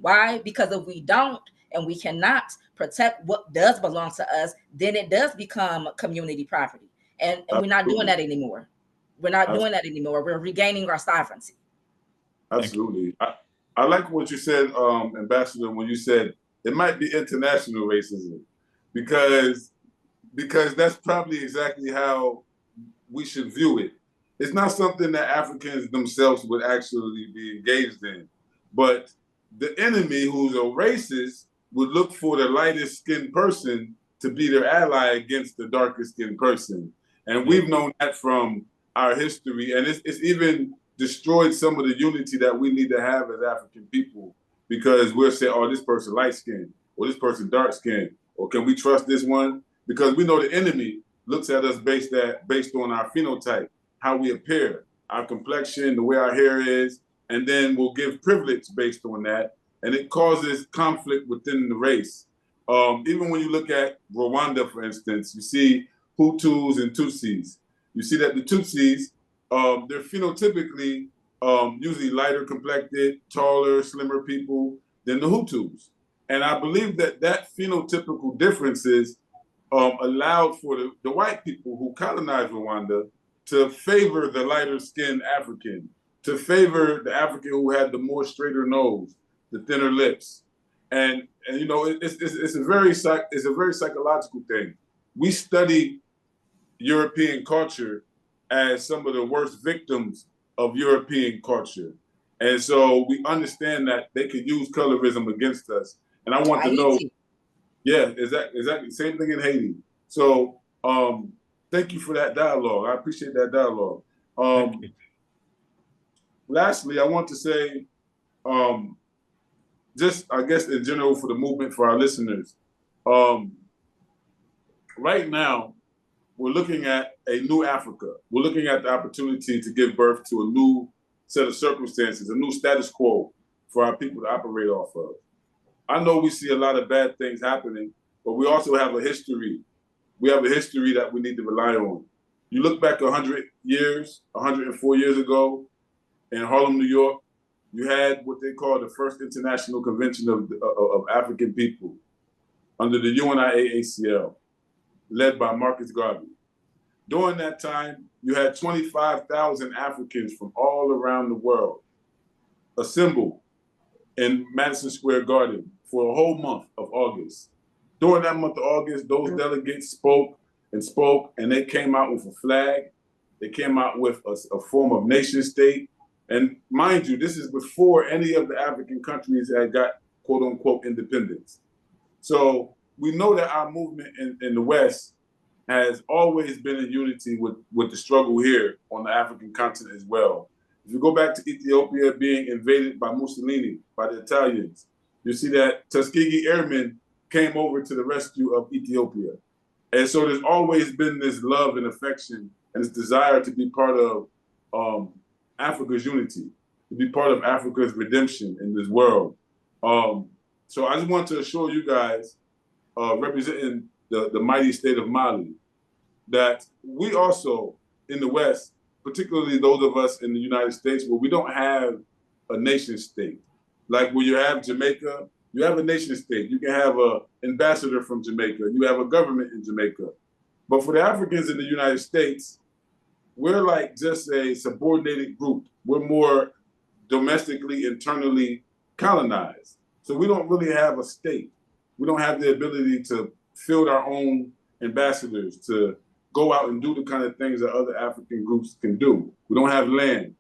Why? Because if we don't, and we cannot protect what does belong to us, then it does become community property. And we're not doing that anymore. We're regaining our sovereignty. Absolutely. I like what you said, Ambassador, when you said it might be international racism, because that's probably exactly how we should view it. It's not something that Africans themselves would actually be engaged in, but the enemy, who's a racist, would look for the lightest skinned person to be their ally against the darkest skinned person. And we've known that from our history, and it's even destroyed some of the unity that we need to have as African people, because we'll say, oh, this person light skinned, or this person dark skinned, or can we trust this one? Because we know the enemy looks at us based on our phenotype, how we appear, our complexion, the way our hair is, and then we'll give privilege based on that, and it causes conflict within the race. Even when you look at Rwanda, for instance, you see Hutus and Tutsis. You see that the Tutsis, they're phenotypically usually lighter complected, taller, slimmer people than the Hutus. And I believe that phenotypical differences allowed for the white people who colonized Rwanda to favor the lighter skinned African, to favor the African who had the more straighter nose, the thinner lips. And you know, it's a very psychological thing. We study European culture as some of the worst victims of European culture. And so we understand that they could use colorism against us. And I want to know, exactly. Same thing in Haiti. So thank you for that dialogue. I appreciate that dialogue. Lastly, I want to say, just I guess in general for the movement, for our listeners, right now, we're looking at a new Africa. We're looking at the opportunity to give birth to a new set of circumstances, a new status quo for our people to operate off of. I know we see a lot of bad things happening, but we also have a history. We have a history that we need to rely on. You look back 100 years, 104 years ago in Harlem, New York, you had what they call the first International Convention of African People under the UNIAACL, led by Marcus Garvey. During that time, you had 25,000 Africans from all around the world assembled in Madison Square Garden for a whole month of August. During that month of August, those delegates spoke, and they came out with a flag. They came out with a form of nation state. And mind you, this is before any of the African countries had got quote unquote independence. So we know that our movement in the West has always been in unity with the struggle here on the African continent as well. If you go back to Ethiopia being invaded by Mussolini, by the Italians, you see that Tuskegee Airmen came over to the rescue of Ethiopia. And so there's always been this love and affection and this desire to be part of Africa's unity, to be part of Africa's redemption in this world. So I just want to assure you guys, representing the mighty state of Mali, that we also in the West, particularly those of us in the United States, where we don't have a nation state. Like where you have Jamaica, you have a nation state. You can have an ambassador from Jamaica. You have a government in Jamaica. But for the Africans in the United States, we're like just a subordinated group. We're more domestically, internally colonized. So we don't really have a state. We don't have the ability to field our own ambassadors, to go out and do the kind of things that other African groups can do. We don't have land.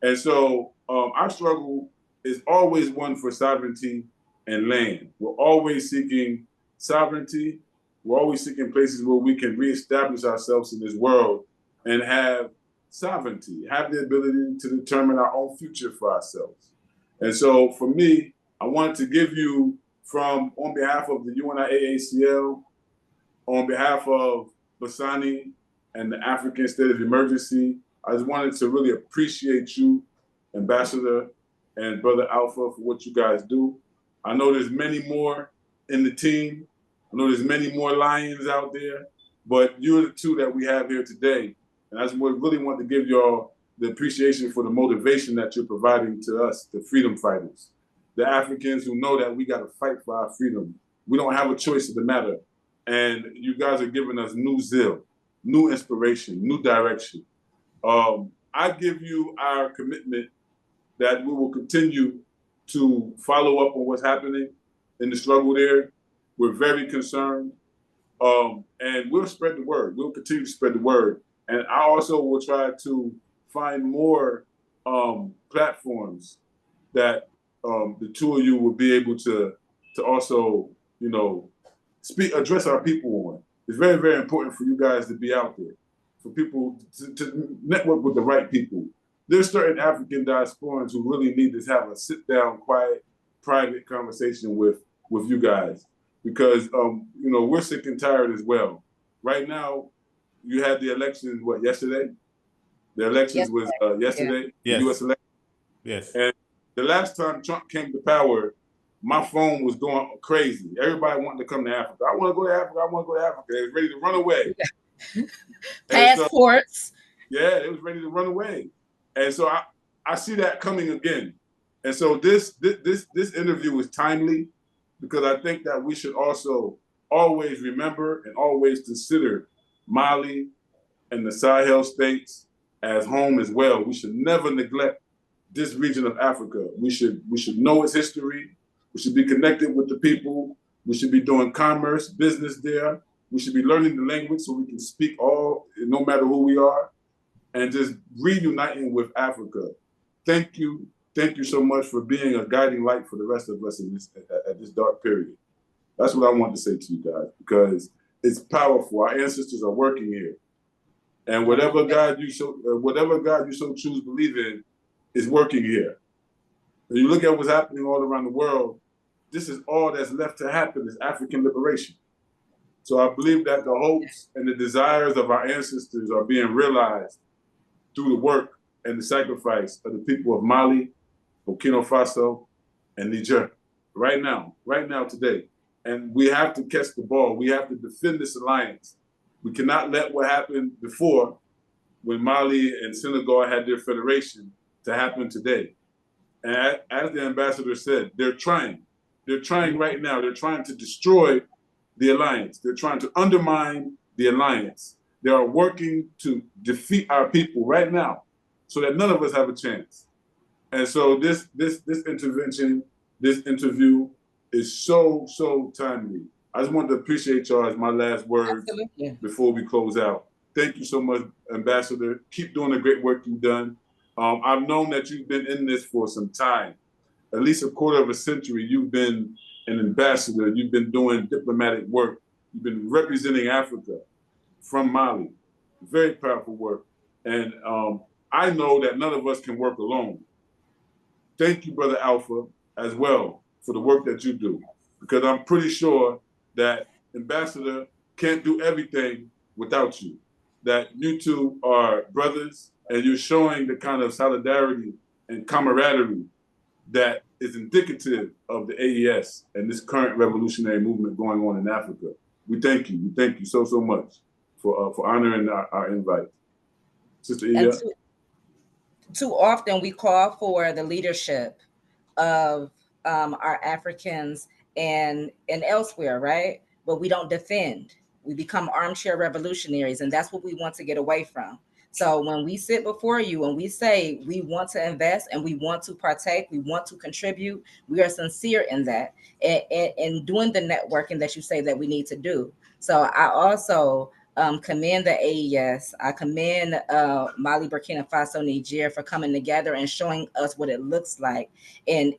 And so our struggle is always one for sovereignty and land. We're always seeking sovereignty. We're always seeking places where we can reestablish ourselves in this world and have sovereignty, have the ability to determine our own future for ourselves. And so for me, I wanted to give you on behalf of the UNIAACL, on behalf of Basani and the African State of Emergency, I just wanted to really appreciate you, Ambassador and Brother Alpha, for what you guys do. I know there's many more in the team. I know there's many more lions out there, but you're the two that we have here today. And I just really want to give y'all the appreciation for the motivation that you're providing to us, the freedom fighters, the Africans who know that we got to fight for our freedom. We don't have a choice in the matter. And you guys are giving us new zeal, new inspiration, new direction. I give you our commitment that we will continue to follow up on what's happening in the struggle there. We're very concerned. And we'll spread the word. We'll continue to spread the word. And I also will try to find more platforms that the two of you will be able to also, address our people on. It's very, very important for you guys to be out there, for people to network with the right people. There's certain African diasporans who really need to have a sit-down, quiet, private conversation with you guys, because we're sick and tired as well. Right now, you had the elections, yesterday? The elections was yesterday, yes. The U.S. election. Yes. And the last time Trump came to power, my phone was going crazy. Everybody wanted to come to Africa. I want to go to Africa. I want to go to Africa. They was ready to run away. Passports. Yeah, they was ready to run away. And so I see that coming again. And so this interview is timely, because I think that we should also always remember and always consider Mali and the Sahel states as home as well. We should never neglect this region of Africa. We should know its history. We should be connected with the people. We should be doing commerce, business there. We should be learning the language so we can speak no matter who we are, and just reuniting with Africa. Thank you. Thank you so much for being a guiding light for the rest of us at this dark period. That's what I want to say to you guys, because it's powerful. Our ancestors are working here. And whatever God you so choose to believe in is working here. When you look at what's happening all around the world, this is all that's left to happen is African liberation. So I believe that the hopes and the desires of our ancestors are being realized through the work and the sacrifice of the people of Mali, Burkina Faso, and Niger, right now, today. And we have to catch the ball. We have to defend this alliance. We cannot let what happened before, when Mali and Senegal had their federation, to happen today. And as the ambassador said, they're trying. They're trying right now. They're trying to destroy the alliance. They're trying to undermine the alliance. They are working to defeat our people right now so that none of us have a chance. And so this intervention, this interview is so timely. I just wanted to appreciate y'all as my last words before we close out. Thank you so much, Ambassador. Keep doing the great work you've done. I've known that you've been in this for some time. At least a quarter of a century, you've been an ambassador. You've been doing diplomatic work. You've been representing Africa from Mali. Very powerful work. And I know that none of us can work alone. Thank you, Brother Alpha, as well, for the work that you do. Because I'm pretty sure that Ambassador can't do everything without you. That you two are brothers, and you're showing the kind of solidarity and camaraderie that is indicative of the AES and this current revolutionary movement going on in Africa. We thank you. We thank you so much for honoring our invite. Sister Iya. Too often we call for the leadership of our Africans and elsewhere, right? But we don't defend. We become armchair revolutionaries, and that's what we want to get away from. So when we sit before you and we say we want to invest and we want to partake, we want to contribute, we are sincere in that and doing the networking that you say that we need to do. So I also commend the AES. I commend Mali, Burkina Faso, Niger for coming together and showing us what it looks like and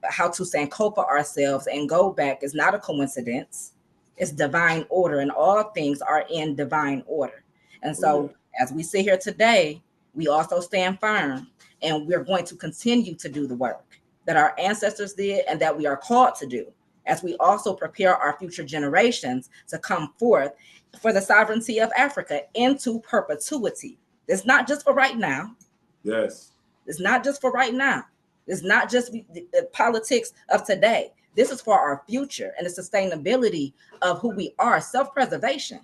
how to Sankofa ourselves and go back. It's not a coincidence. It's divine order, and all things are in divine order. And so as we sit here today, we also stand firm, and we're going to continue to do the work that our ancestors did and that we are called to do, as we also prepare our future generations to come forth for the sovereignty of Africa into perpetuity. It's not just for right now. Yes. It's not just for right now. It's not just the politics of today. This is for our future and the sustainability of who we are, self-preservation.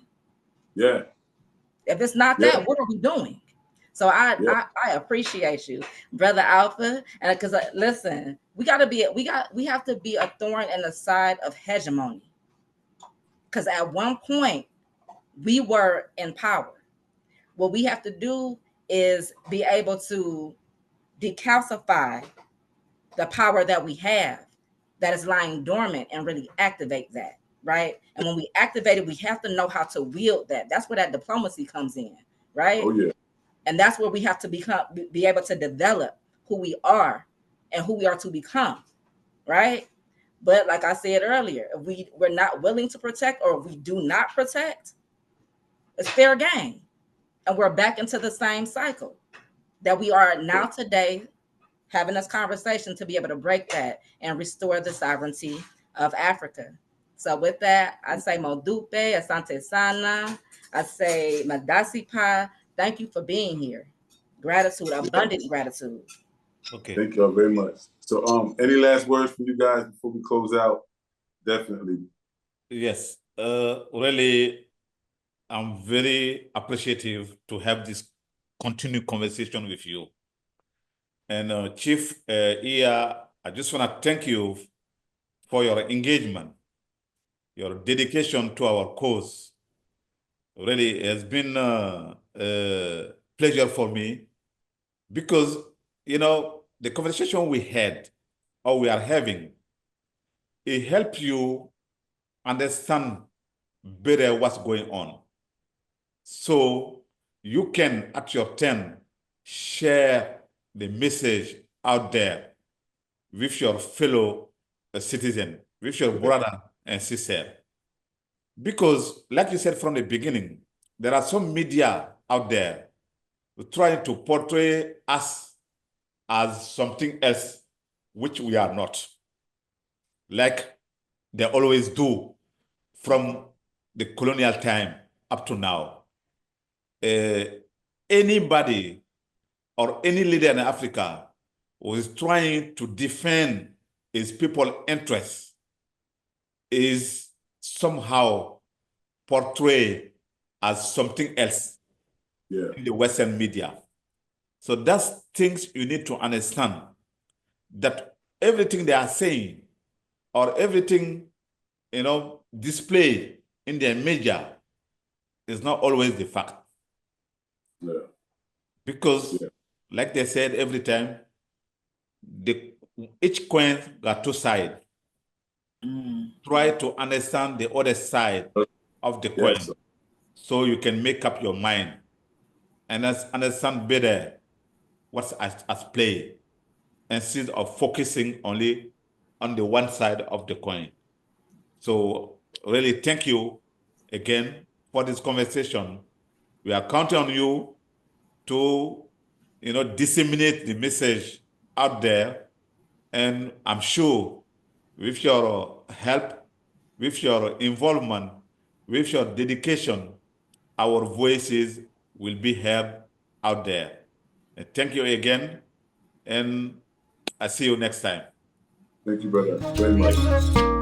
Yeah. If it's not that, what are we doing? So I appreciate you, Brother Alpha, and because listen, we have to be a thorn in the side of hegemony. Because at one point we were in power. What we have to do is be able to decalcify the power that we have that is lying dormant and really activate that, right? And when we activate it, we have to know how to wield that. That's where that diplomacy comes in, right? Oh yeah. And that's where we have to be able to develop who we are and who we are to become, right? But like I said earlier, if we're not willing to protect, or if we do not protect, it's fair game. And we're back into the same cycle that we are now today, having this conversation to be able to break that and restore the sovereignty of Africa. So with that, I say Modupe, Asante Sana, I say Madasipa. Thank you for being here. Gratitude, abundant gratitude. Okay. Thank you all very much. So any last words from you guys before we close out? Definitely. Yes. Really, I'm very appreciative to have this continued conversation with you. And Chief Iya, I just want to thank you for your engagement, your dedication to our cause. Really, it has been a pleasure for me, because, you know, the conversation we had, or we are having, it helps you understand better what's going on. So you can, at your turn, share the message out there with your fellow citizen, with your brother and sister. Because, like you said from the beginning, there are some media out there trying to portray us as something else, which we are not. Like they always do from the colonial time up to now. Anybody or any leader in Africa who is trying to defend his people's interests is somehow portrayed as something else Yeah. in the Western media. So that's things you need to understand, that everything they are saying or everything, displayed in their media is not always the fact. Yeah. Because, like they said every time, each coin got two sides. Try to understand the other side of the coin, Yes. so you can make up your mind and understand better what's at play, instead of focusing only on the one side of the coin. So really, thank you again for this conversation. We are counting on you to, disseminate the message out there. And I'm sure with your help, with your involvement, with your dedication, our voices will be heard out there. And thank you again. And I see you next time. Thank you, brother, very much.